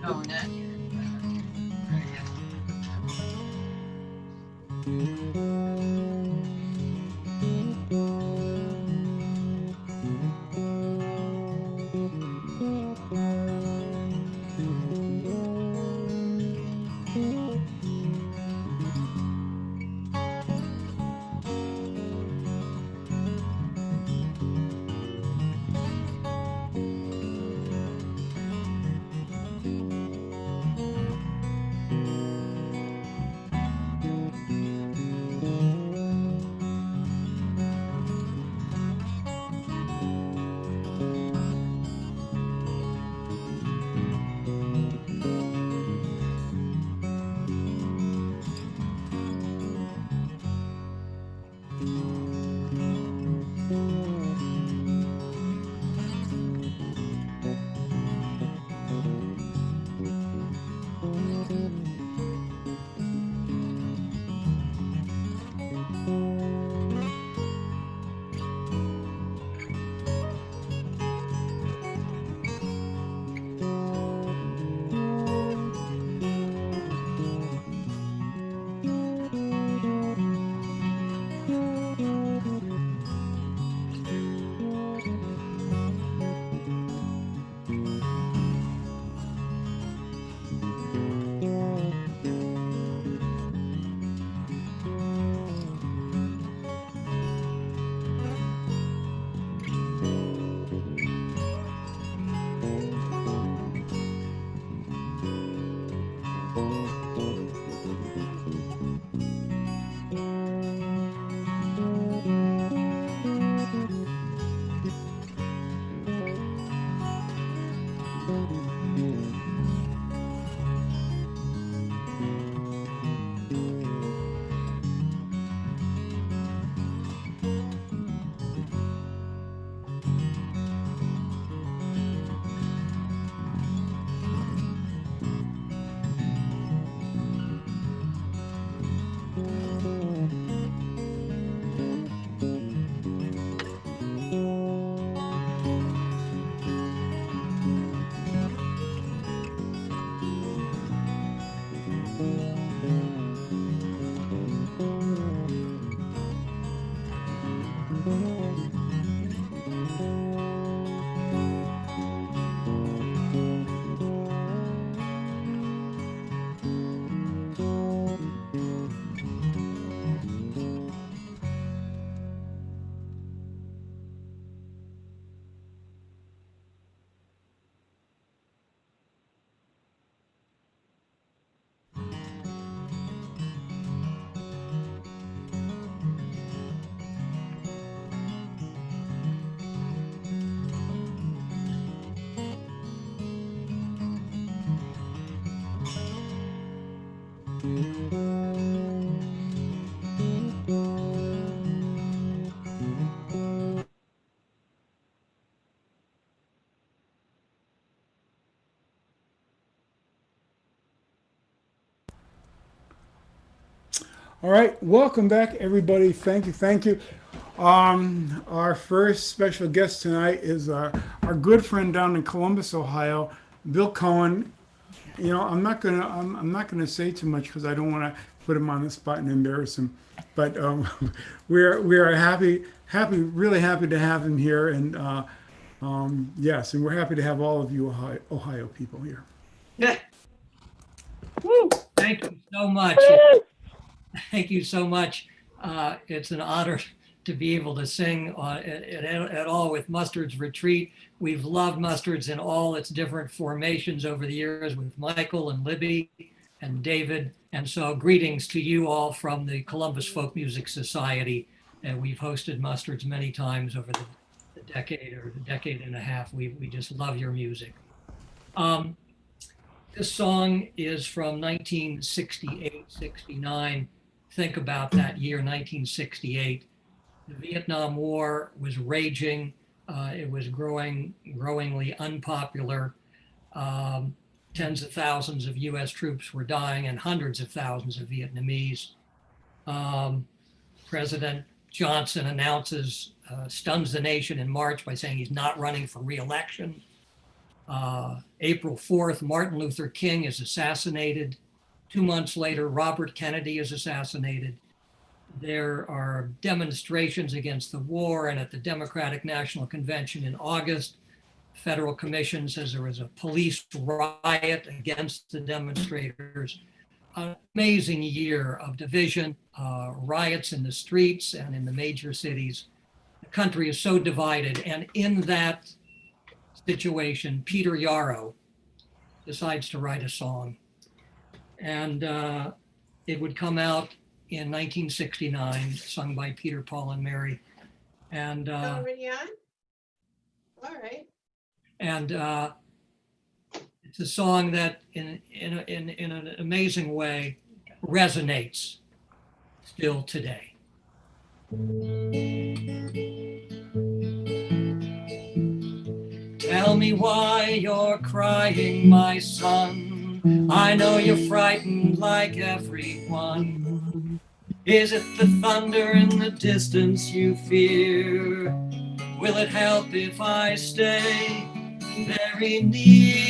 No, not here. All right, welcome back, everybody. Thank you, thank you. Our first special guest tonight is our good friend down in Columbus, Ohio, Bill Cohen. You know, I'm not gonna say too much because I don't want to put him on the spot and embarrass him. But we are really happy to have him here, and yes, and we're happy to have all of you Ohio people here. Woo! Thank you so much. Thank you so much. It's an honor to be able to sing at all with Mustard's Retreat. We've loved Mustard's in all its different formations over the years with Michael and Libby and David. And so greetings to you all from the Columbus Folk Music Society. And we've hosted Mustard's many times over the decade or the decade and a half. We just love your music. This song is from 1968, 69. Think about that year, 1968. The Vietnam War was raging. It was growingly unpopular. Tens of thousands of US troops were dying and hundreds of thousands of Vietnamese. President Johnson stuns the nation in March by saying he's not running for re-election. April 4th, Martin Luther King is assassinated. 2 months later, Robert Kennedy is assassinated. There are demonstrations against the war, and at the Democratic National Convention in August, Federal Commission says there was a police riot against the demonstrators. An amazing year of division, riots in the streets and in the major cities. The country is so divided, and in that situation, Peter Yarrow decides to write a song. And it would come out in 1969, sung by Peter, Paul, and Mary. And Already on? All right. And it's a song that, in an amazing way, resonates still today. Tell me why you're crying, my son. I know you're frightened like everyone. Is it the thunder in the distance you fear? Will it help if I stay very near?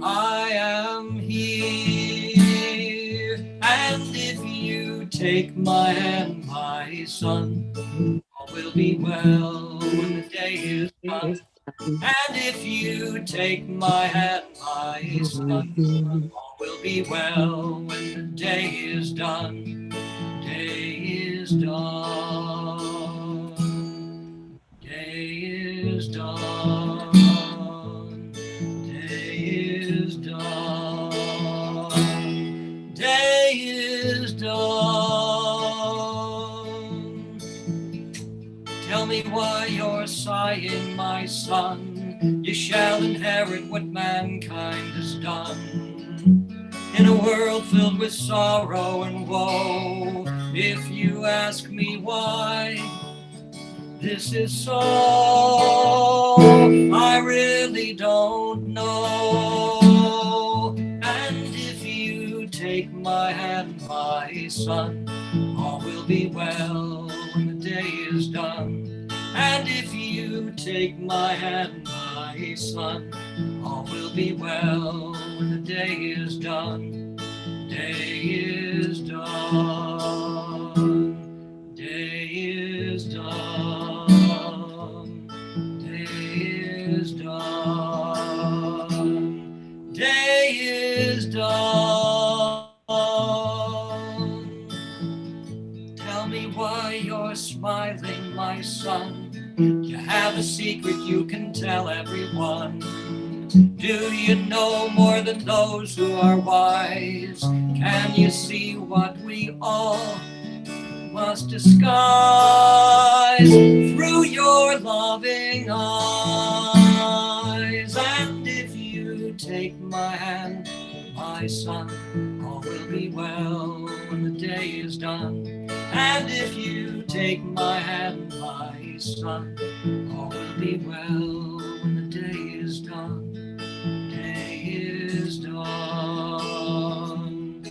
I am here. And if you take my hand, my son, all will be well when the day is done. And if you take my hand, my son, all will be well when the day is done. Day is done. Day is done. Day is done. son, you shall inherit what mankind has done. In a world filled with sorrow and woe, if you ask me why this is so, I really don't know. And if you take my hand, my son, all will be well when the day is done. And if you take my hand, my son, all will be well when the day is done. Day is done. Day is done. Day is done. Day is done. Tell me why you're smiling, my son. You have a secret you can tell everyone. Do you know more than those who are wise? Can you see what we all must disguise through your loving eyes? And if you take my hand, my son, all will be well when the day is done. And if you take my hand, my son, all will be well when the day is done. Day is done.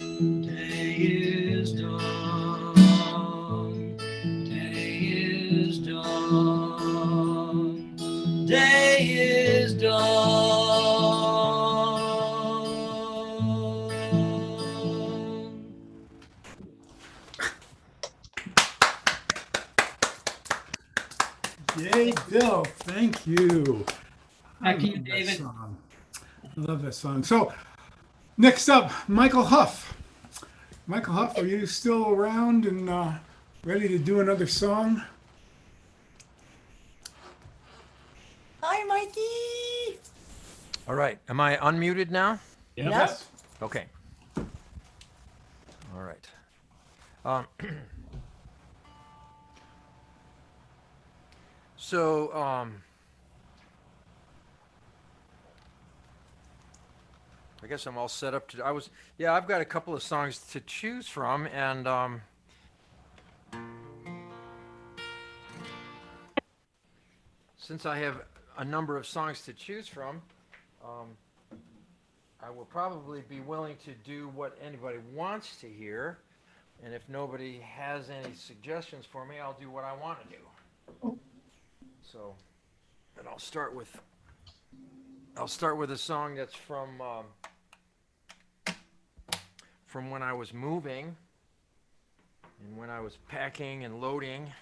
Day is done. Day is done. Day is done. Yay, Bill. Thank you. Back to you, I love that David. song. I love that song. So next up, Michael Huff. Michael Huff, are you still around and ready to do another song? Hi, Mikey. All right. Am I unmuted now? Yeah. Yes. Okay. All right. Um, so, I guess I'm all set up to. I've got a couple of songs to choose from, and since I have a number of songs to choose from, I will probably be willing to do what anybody wants to hear, and if nobody has any suggestions for me, I'll do what I want to do. So, and I'll start with a song that's from when I was moving and when I was packing and loading.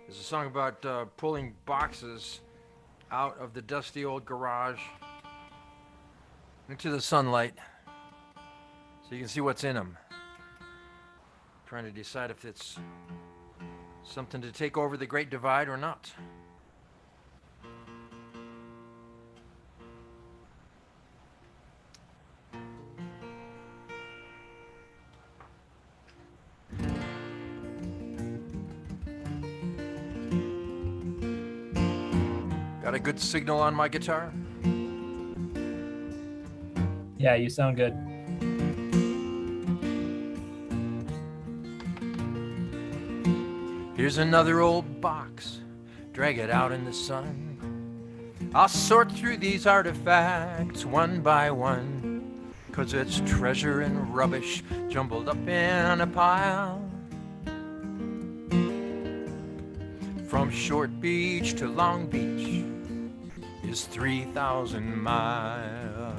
There's a song about pulling boxes out of the dusty old garage into the sunlight so you can see what's in them. Trying to decide if it's something to take over the Great Divide or not. Got a good signal on my guitar? Yeah, you sound good. Here's another old box, drag it out in the sun. I'll sort through these artifacts one by one, 'cause it's treasure and rubbish jumbled up in a pile. From Short Beach to Long Beach is 3,000 miles.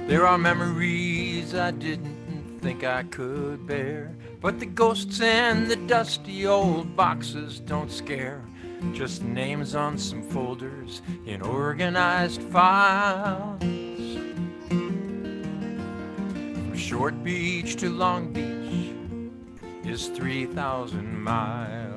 There are memories I didn't think I could bear, but the ghosts and the dusty old boxes don't scare. Just names on some folders in organized files. From Short Beach to Long Beach is 3,000 miles.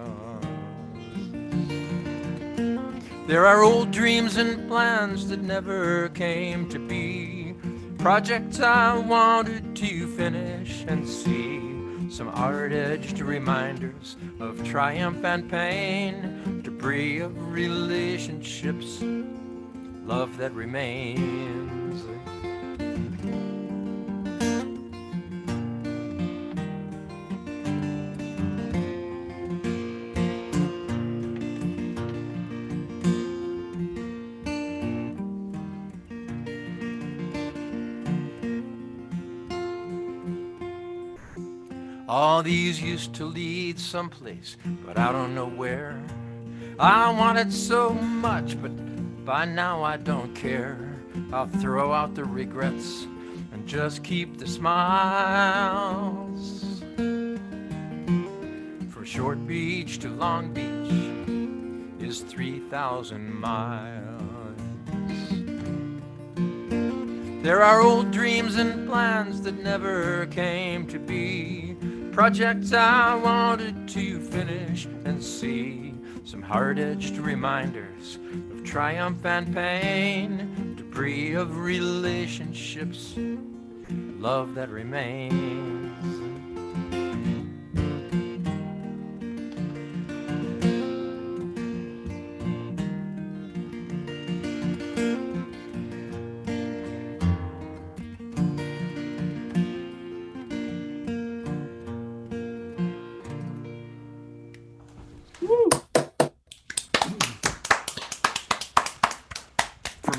There are old dreams and plans that never came to be, project I wanted to finish and see some art-edged reminders of triumph and pain, debris of relationships, love that remains. All these used to lead someplace, but I don't know where. I wanted so much, but by now I don't care. I'll throw out the regrets and just keep the smiles. From Short Beach to Long Beach is 3,000 miles. There are old dreams and plans that never came to be, projects I wanted to finish and see, some hard-edged reminders of triumph and pain, debris of relationships, love that remains.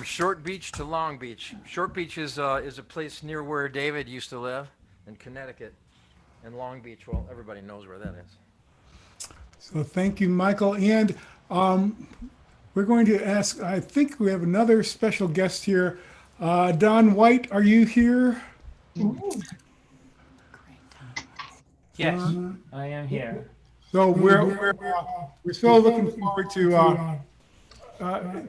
Short Beach to Long Beach. Short Beach is a place near where David used to live in Connecticut. And Long Beach, well, everybody knows where that is. So thank you, Michael. And we're going to ask, I think we have another special guest here. Don White, are you here? Yes, I am here. So we're so looking forward to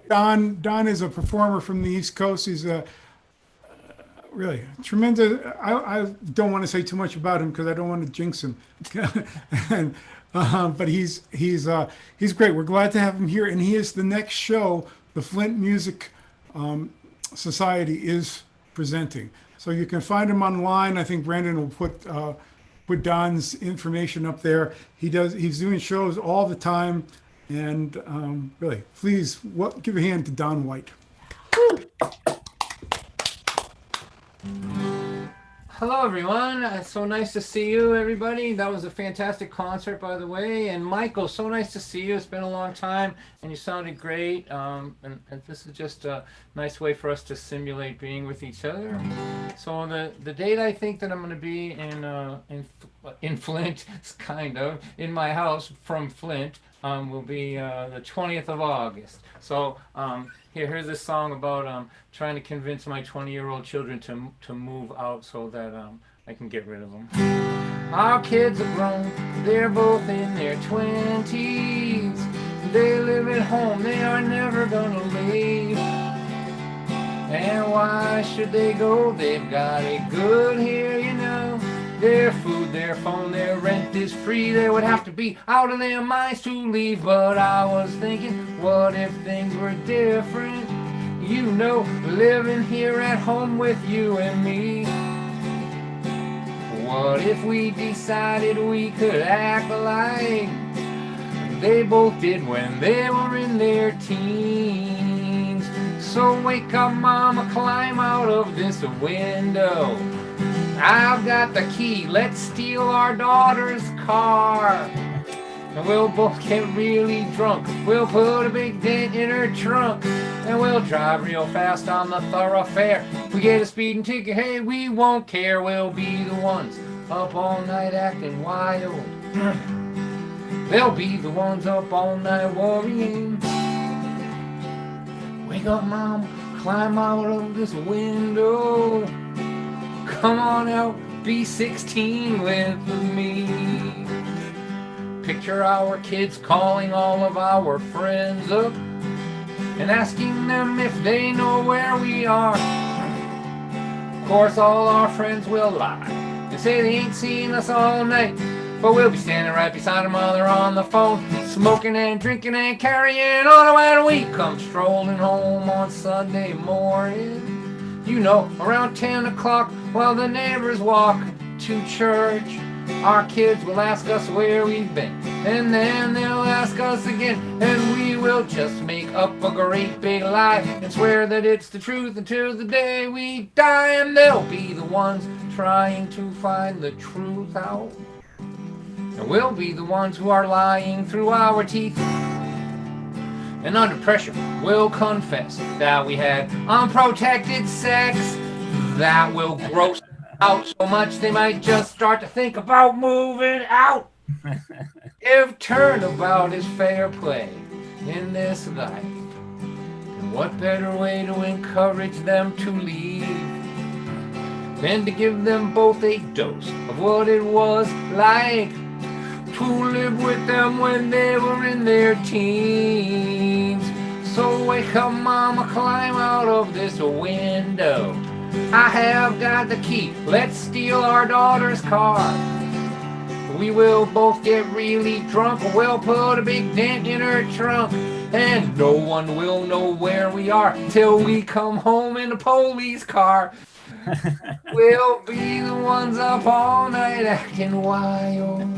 Don is a performer from the East Coast. He's a really tremendous. I don't want to say too much about him because I don't want to jinx him. And, but he's great. We're glad to have him here, and he is the next show the Flint Music Society is presenting. So you can find him online. I think Brandon will put Don's information up there. He's doing shows all the time. And really, please give a hand to Don White. Hello, everyone. So nice to see you, everybody. That was a fantastic concert, by the way. And Michael, so nice to see you. It's been a long time, and you sounded great. And this is just a nice way for us to simulate being with each other. So the date I think that I'm going to be in Flint, kind of, in my house from Flint, will be the 20th of August. So here's this song about trying to convince my 20-year-old children to move out so that I can get rid of them. Our kids are grown, they're both in their 20s. They live at home, they are never gonna leave. And why should they go? They've got it good here, you know. Their food, their phone, their rent is free. They would have to be out of their minds to leave. But I was thinking, what if things were different? You know, living here at home with you and me. What if we decided we could act like they both did when they were in their teens? So wake up, mama, climb out of this window. I've got the key, let's steal our daughter's car. And we'll both get really drunk. We'll put a big dent in her trunk. And we'll drive real fast on the thoroughfare. If we get a speeding ticket, hey, we won't care. We'll be the ones up all night acting wild. They'll be the ones up all night worrying. Wake up, mom, climb out of this window. Come on out, be 16 with me. Picture our kids calling all of our friends up and asking them if they know where we are. Of course, all our friends will lie and say they ain't seen us all night. But we'll be standing right beside our mother on the phone, smoking and drinking and carrying on when we come strolling home on Sunday morning. You know, around 10 o'clock while the neighbors walk to church, our kids will ask us where we've been, and then they'll ask us again, and we will just make up a great big lie and swear that it's the truth until the day we die, and they'll be the ones trying to find the truth out, and we'll be the ones who are lying through our teeth. And under pressure, we'll confess that we had unprotected sex that will gross out so much they might just start to think about moving out. If turnabout is fair play in this life, then what better way to encourage them to leave than to give them both a dose of what it was like to live with them when they were in their teens. So wake up, mama, climb out of this window. I have got the key, let's steal our daughter's car. We will both get really drunk, we'll put a big dent in her trunk, and no one will know where we are till we come home in a police car. We'll be the ones up all night acting wild.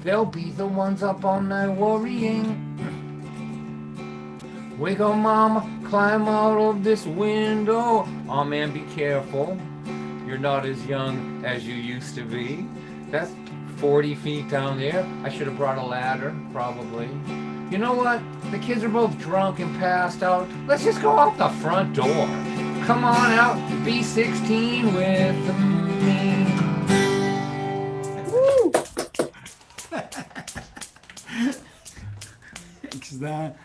They'll be the ones up all night worrying. Wake up, mama, climb out of this window. Oh man, be careful. You're not as young as you used to be. That's 40 feet down there. I should have brought a ladder, probably. You know what? The kids are both drunk and passed out. Let's just go out the front door. Come on out, be 16 with me. Woo! Thanks, Don.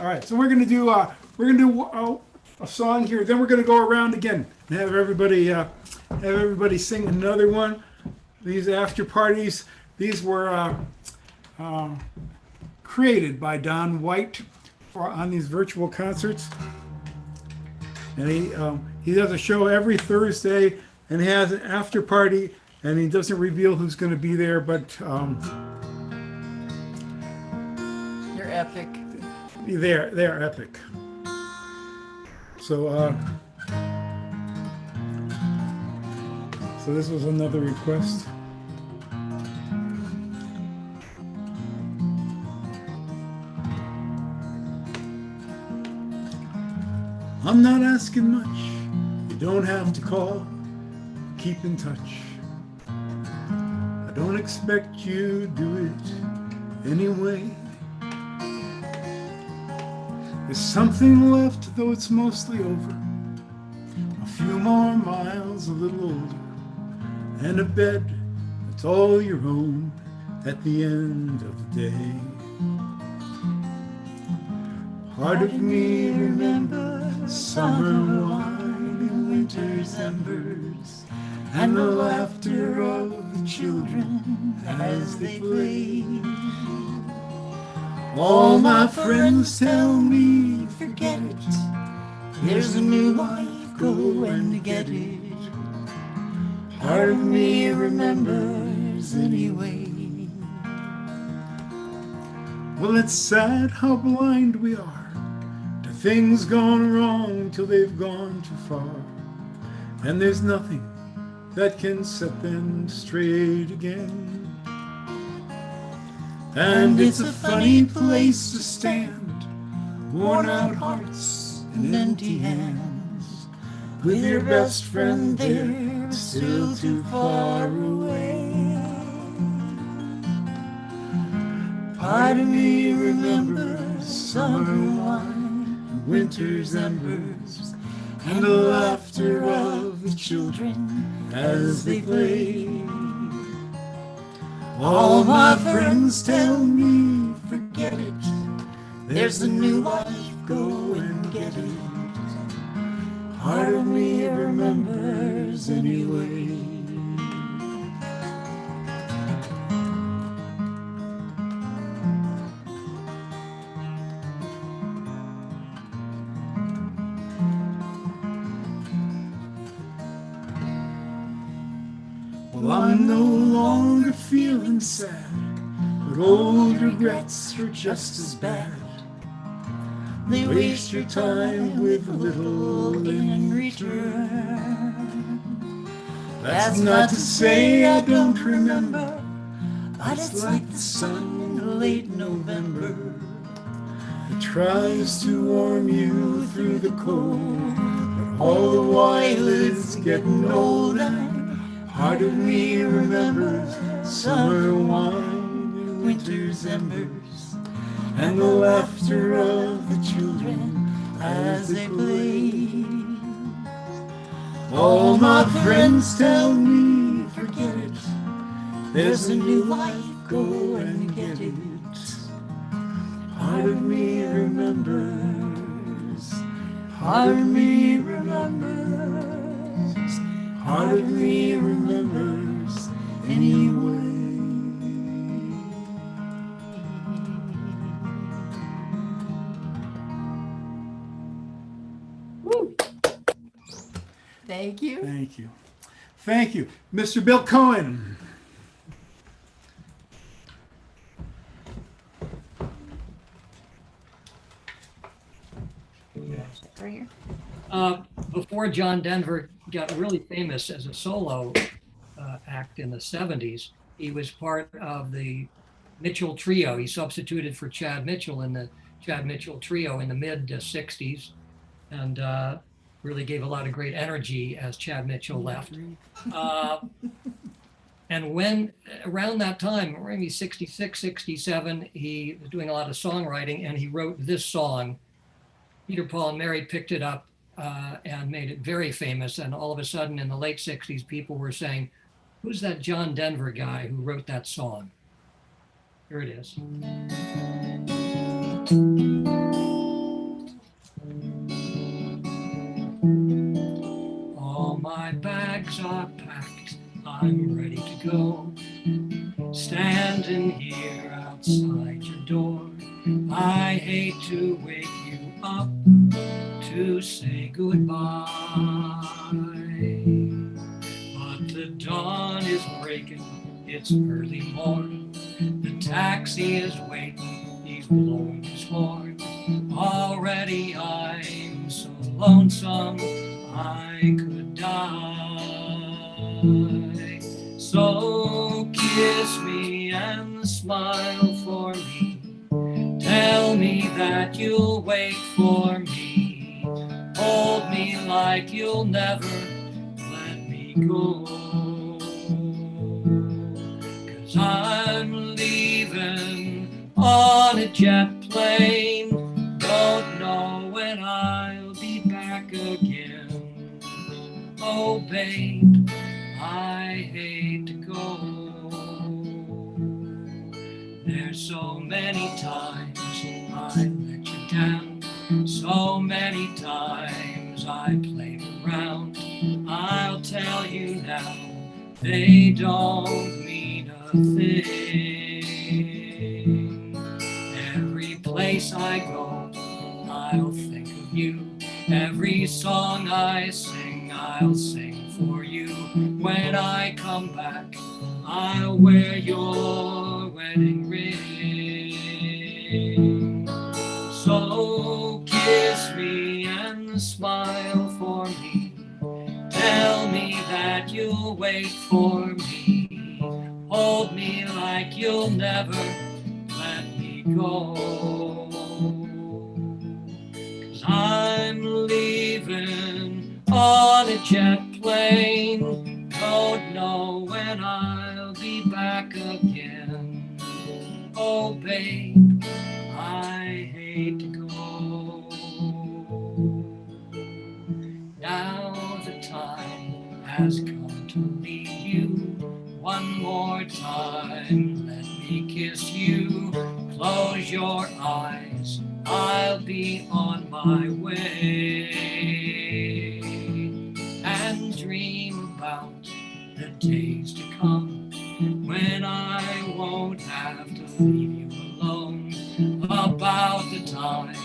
All right, so we're gonna do a song here. Then we're gonna go around again and have everybody sing another one. These after parties, these were created by Don White on these virtual concerts, and he does a show every Thursday and he has an after party, and he doesn't reveal who's going to be there, but They're epic. they're epic. So so this was another request. I'm not asking much. You don't have to call. Keep in touch. I don't expect you to do it anyway. There's something left, though it's mostly over. A few more miles, a little older, and a bed that's all your own at the end of the day. Part of me remembers summer wine and winter's embers, and the laughter of the children as they play. All my friends tell me, forget it, there's a new life, go and get it. Part of me remembers anyway. Well, it's sad how blind we are to things gone wrong till they've gone too far, and there's nothing that can set them straight again. And it's a funny place to stand, worn out hearts and empty hands, with your best friend there still too far away. Part of me remembers summer wine, winter's embers, and the laughter of the children as they play. All my friends tell me, forget it, there's a new life, go and get it. Part of me remembers anyway. Well, I'm no longer feeling sad, but old regrets are just as bad. They waste your time with little in return. That's not to say I don't remember, but it's like the sun in late November. It tries to warm you through the cold, but all the while it's getting old. And part of me remembers summer wine and winter's embers, and the laughter of the children as they play. All my friends tell me, forget it, there's a new life, go and get it. Part of me remembers, part of me remembers, part of me remembers anyway. Thank you. Thank you. Thank you. Mr. Bill Cohen. Right here. Before John Denver got really famous as a solo act in the 70s, he was part of the Mitchell Trio. He substituted for Chad Mitchell in the Chad Mitchell Trio in the mid 60s, and really gave a lot of great energy as Chad Mitchell left. And when around that time, maybe 66, 67, he was doing a lot of songwriting, and he wrote this song. Peter, Paul, and Mary picked it up and made it very famous. And all of a sudden in the late 60s, people were saying, who's that John Denver guy who wrote that song? Here it is. All my bags are packed, I'm ready to go. Standing here outside your door, I hate to wake you up to say goodbye, but the dawn is breaking, it's early morn. The taxi is waiting, he's blowing his horn. Already I'm so lonesome, I could die. So kiss me and smile for me, tell me that you'll wait for me, hold me like you'll never let me go. 'Cause I'm leaving on a jet plane, don't know when I'll be back again. Oh babe, I hate to go. There's so many times I let you down, so many times I played around. I'll tell you now, they don't mean a thing. Every place I go, I'll think of you. Every song I sing, I'll sing for you. When I come back, I'll wear your wedding ring. So kiss me and smile for me, tell me that you'll wait for me, hold me like you'll never let me go. 'Cause I'm leaving on a jet plane, don't know when I'll be back again. Oh babe, I hate to go. Now the time has come to leave you. One more time, let me kiss you. Close your eyes, I'll be on my way. And dream about the days to come, when I won't have to leave you alone. About the time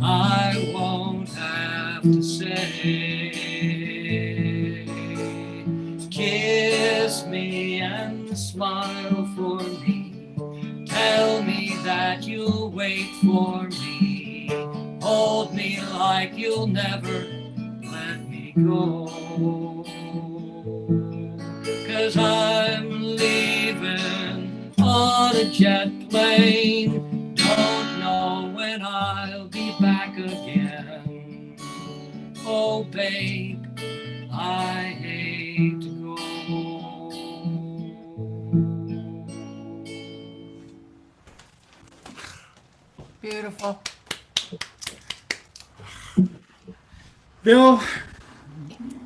I won't have to say, kiss me and smile for me, tell me that you'll wait for me, hold me like you'll never let me go. 'Cause I'm leaving on a jet plane, don't know when I'll be back again. Oh babe, I hate to go. Beautiful. Bill,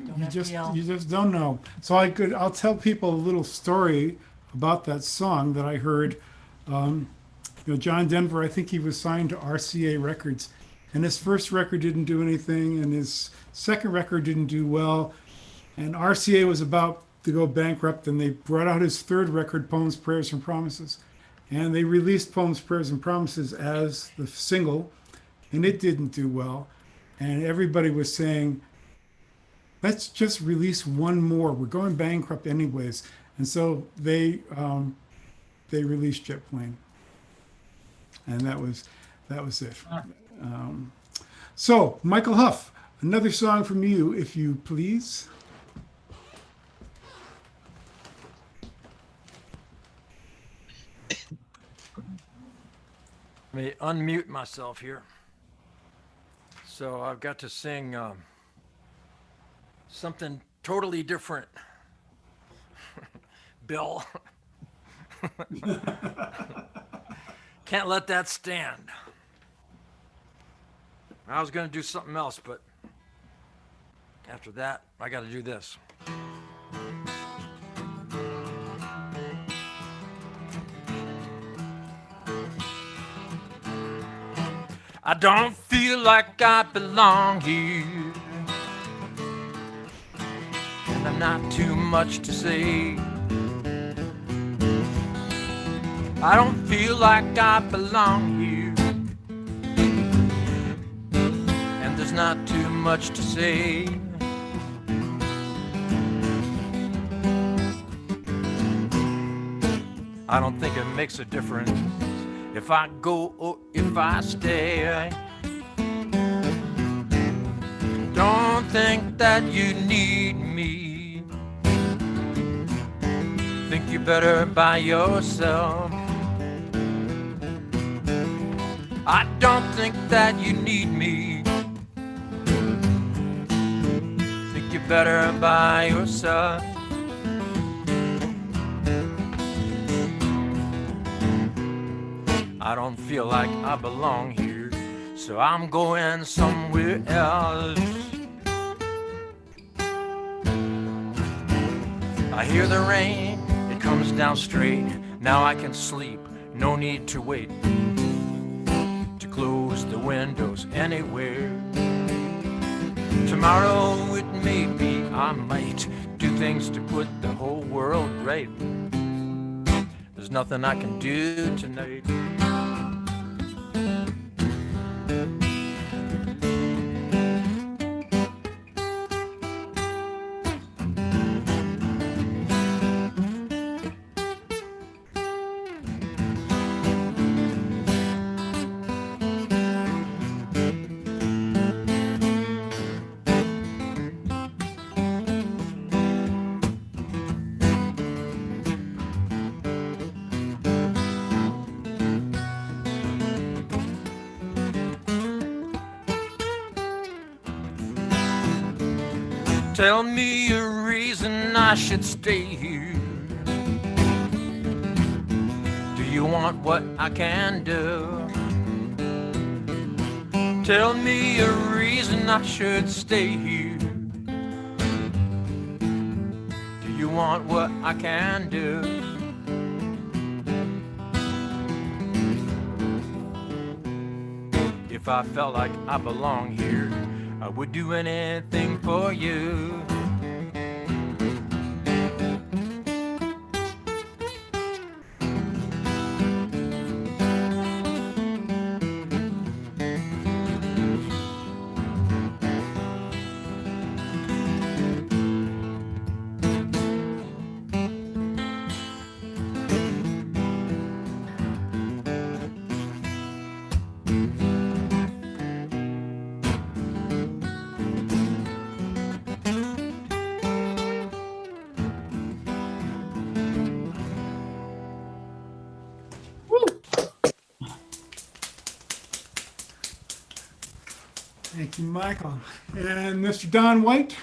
Don't have to yell. you just don't know. So I'll tell people a little story about that song that I heard. John Denver, I think he was signed to RCA Records, and his first record didn't do anything, and his second record didn't do well, and RCA was about to go bankrupt, and they brought out his third record, Poems, Prayers, and Promises, and they released Poems, Prayers, and Promises as the single, and it didn't do well, and everybody was saying, let's just release one more. We're going bankrupt anyways. And so they released Jet Plane, and that was it. So Michael Huff, another song from you, if you please. Let me unmute myself here. So I've got to sing something totally different. Bill. Can't let that stand. I was going to do something else, but after that, I got to do this. I don't feel like I belong here, and I'm not too much to say. I don't feel like I belong here, and there's not too much to say. I don't think it makes a difference if I go or if I stay. Don't think that you need me. Think you're better by yourself. I don't think that you need me. Think you're better by yourself. I don't feel like I belong here, so I'm going somewhere else. I hear the rain, it comes down straight. Now I can sleep, no need to wait to close the windows anywhere. Tomorrow it may be I might do things to put the whole world right. There's nothing I can do tonight. Tell me a reason I should stay here. Do you want what I can do? Tell me a reason I should stay here. Do you want what I can do? If I felt like I belong here, I would do anything for you. Thank you, Michael. And Mr. Don White,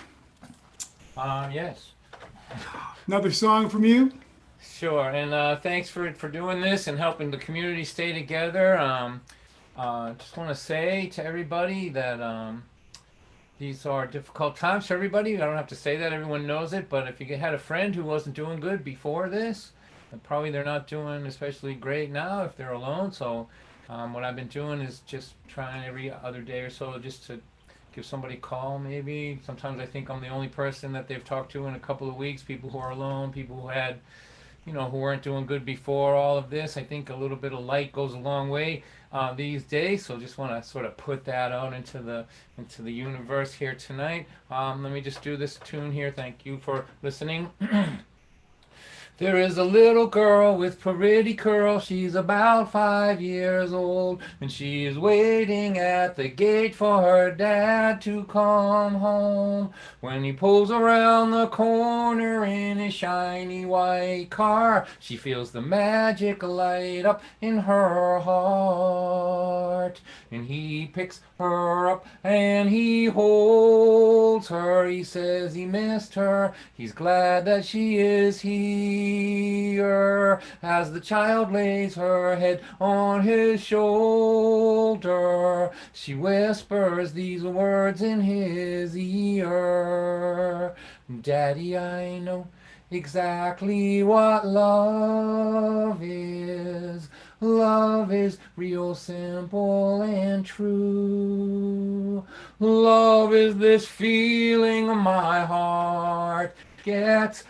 Yes. another song from you. Sure, and thanks for doing this and helping the community stay together. Just want to say to everybody that these are difficult times for everybody. I don't have to say that; everyone knows it. But if you had a friend who wasn't doing good before this, and probably they're not doing especially great now if they're alone. So, what I've been doing is just trying every other day or so just to give somebody a call. Maybe sometimes I think I'm the only person that they've talked to in a couple of weeks. People who are alone, people who had who weren't doing good before all of this. I think a little bit of light goes a long way these days. So just want to sort of put that out into the universe here tonight. Let me just do this tune here. Thank you for listening. There is a little girl with pretty curls. She's about 5 years old, and she is waiting at the gate for her dad to come home. When he pulls around the corner in his shiny white car, she feels the magic light up in her heart. And he picks her up and he holds her. He says he missed her. He's glad that she is here. As the child lays her head on his shoulder, she whispers these words in his ear. Daddy, I know exactly what love is. Love is real simple and true. Love is this feeling my heart gets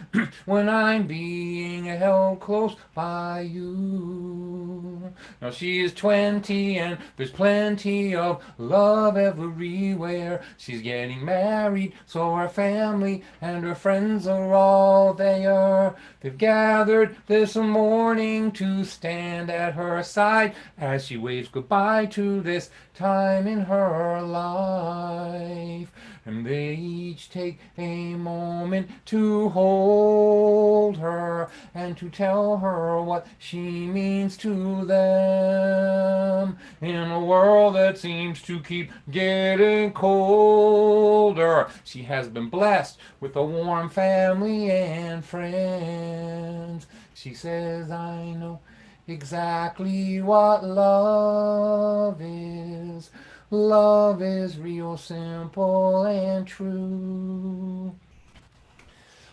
when I'm being held close by you. Now she is 20 and there's plenty of love everywhere. She's getting married, so her family and her friends are all there. They've gathered this morning to stand at her side as she waves goodbye to this time in her life. And they each take a moment to hold her and to tell her what she means to them. In a world that seems to keep getting colder, she has been blessed with a warm family and friends. She says, I know exactly what love is. Love is real simple and true.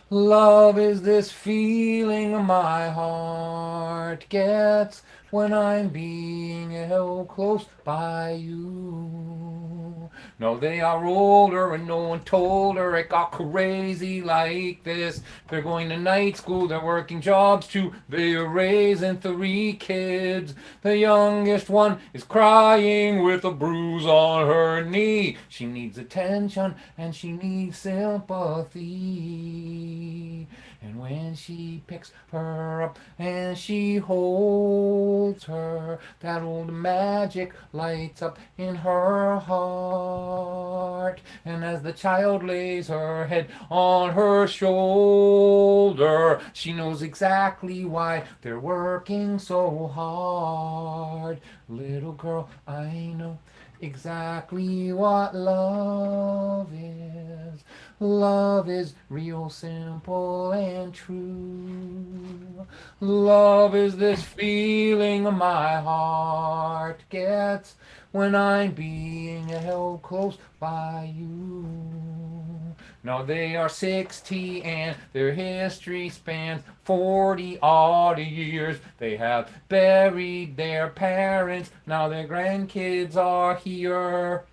Love is this feeling my heart gets when I'm being held close by you. No, they are older and no one told her it got crazy like this. They're going to night school, they're working jobs too. They're raising 3 kids. The youngest one is crying with a bruise on her knee. She needs attention and she needs sympathy. And when she picks her up and she holds her, that old magic lights up in her heart. And as the child lays her head on her shoulder, she knows exactly why they're working so hard. Little girl, I know exactly what love is. Love is real simple and true. Love is this feeling my heart gets when I'm being held close by you. Now they are 60 and their history spans 40 odd years. They have buried their parents, now their grandkids are here.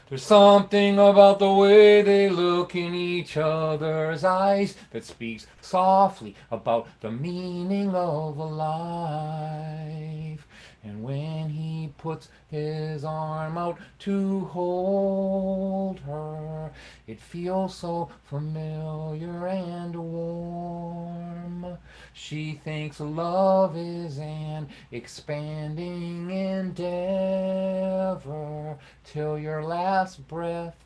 There's something about the way they look in each other's eyes that speaks softly about the meaning of a life. And when he puts his arm out to hold her, it feels so familiar and warm. She thinks love is an expanding endeavor till your last breath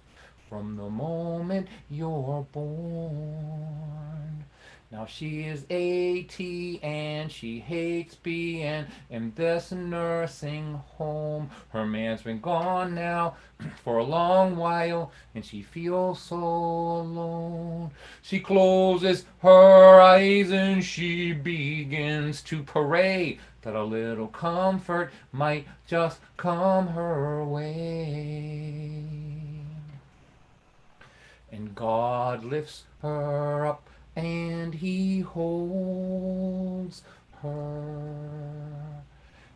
from the moment you're born. Now she is 80 and she hates being in this nursing home. Her man's been gone now for a long while and she feels so alone. She closes her eyes and she begins to pray that a little comfort might just come her way. And God lifts her up and he holds her.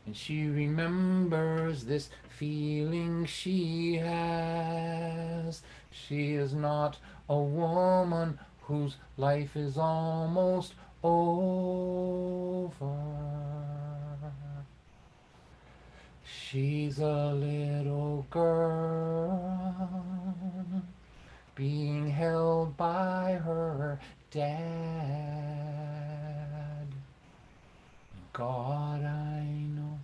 And she remembers this feeling she has. She is not a woman whose life is almost over. She's a little girl being held by her dad. God, I know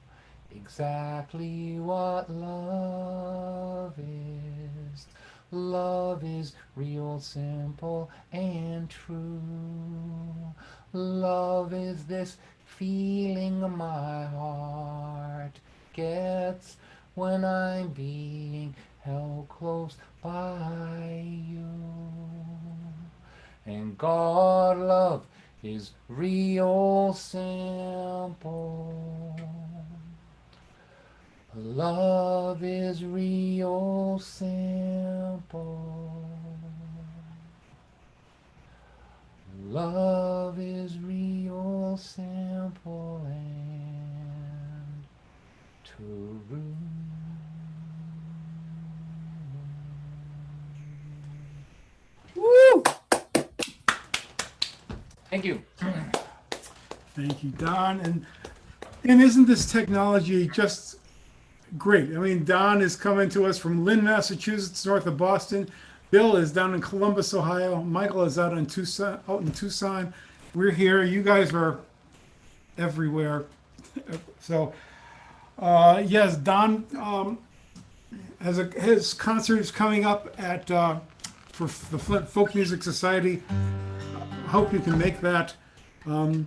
exactly what love is. Love is real simple and true. Love is this feeling my heart gets when I'm being held close by you. And God, love is real simple. Love is real simple. Love is real simple and true. Woo! Thank you. Thank you, Don. And isn't this technology just great? I mean, Don is coming to us from Lynn, Massachusetts, north of Boston. Bill is down in Columbus, Ohio. Michael is out in Tucson. We're here. You guys are everywhere. So, yes, Don has his concert is coming up at for the Flint Folk Music Society. Hope you can make that. We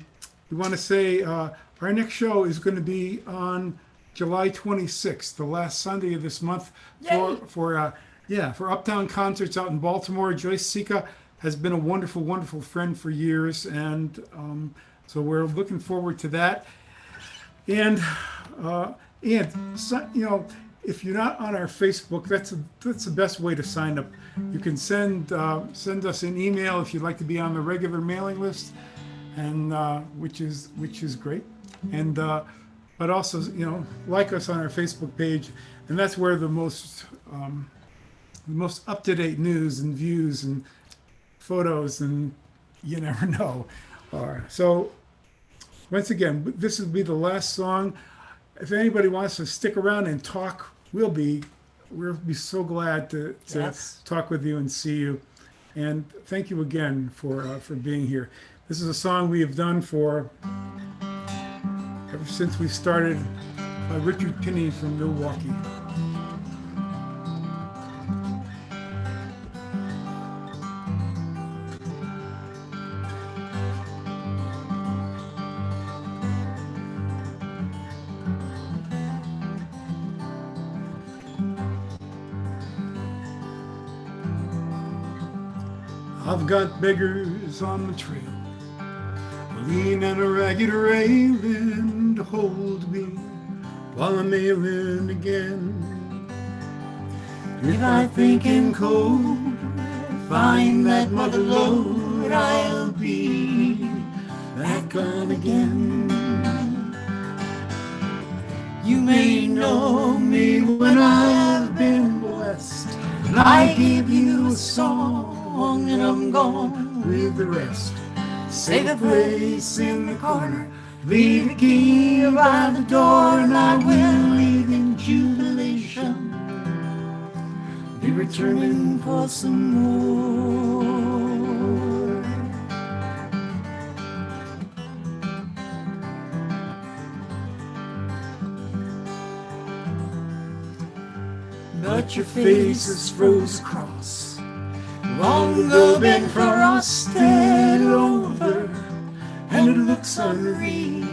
want to say our next show is going to be on July 26th, the last Sunday of this month, for Uptown Concerts out in Baltimore. Joyce Sika has been a wonderful, wonderful friend for years, and so we're looking forward to that. And so, if you're not on our Facebook, that's the best way to sign up. You can send us an email if you'd like to be on the regular mailing list, and which is great. And but also, like us on our Facebook page, and that's where the most up-to-date news and views and photos, and you never know, are. So once again, this will be the last song. If anybody wants to stick around and talk, we'll be so glad to talk with you and see you. And thank you again for being here. This is a song we have done ever since we started, by Richard Pinney from Milwaukee. I've got beggars on the trail, lean on a ragged railing to hold me while I'm ailing again. If I think in cold, find that mother lode, I'll be back on again. You may know me when I've been blessed, and I give you a song and I'm gone with the rest. Save a place in the corner, leave the key by the door, and I will leave in jubilation, be returning for some more. But your face is froze across, long ago been frosted over. it looks unreal.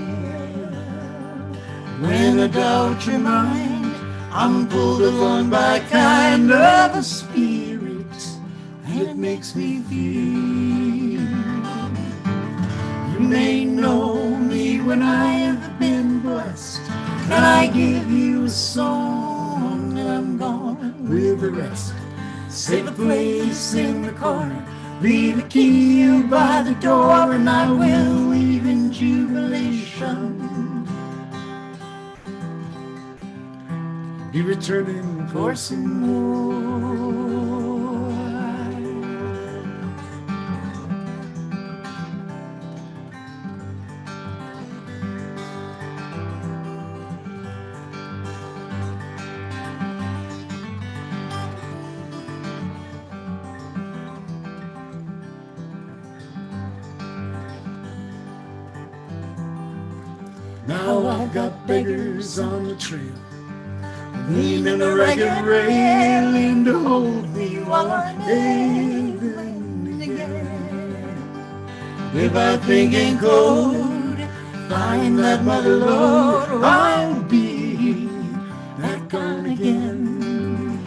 When I doubt your mind, I'm pulled along by kind of a spirit, and it makes me feel. You may know me when I have been blessed, and I give you a song, and I'm gone with the rest. Save a place in the corner, leave a key by the door, and I will leave in jubilation. Be returning for some more. Now I've got beggars on the trail, leaning a ragged railing to hold me while I'm ailing again. If I think in cold, find that mother lode, or I'll be back gone again.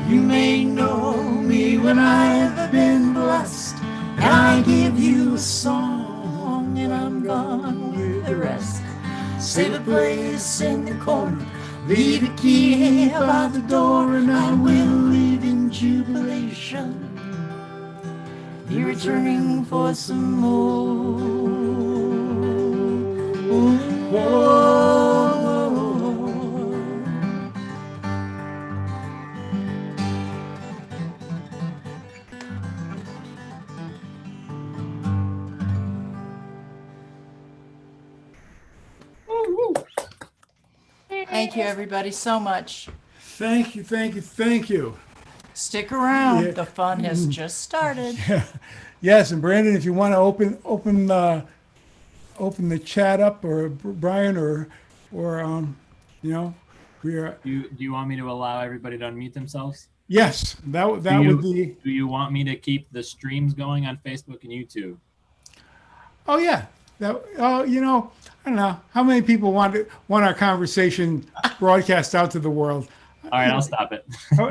You may know me when I've been blessed, and I give you a song, and I'm gone with the rest. Save a place in the corner, leave a key by the door, and I will leave in jubilation. Be returning for some more. Thank you, everybody, so much. Thank you, thank you, thank you. Stick around. Yeah. The fun has just started. Yes, and Brandon, if you want to open the chat up, or Brian, or we are. Do you want me to allow everybody to unmute themselves? Yes, that would be. Do you want me to keep the streams going on Facebook and YouTube? Oh yeah, I don't know how many people want our conversation broadcast out to the world. All right, I'll stop it.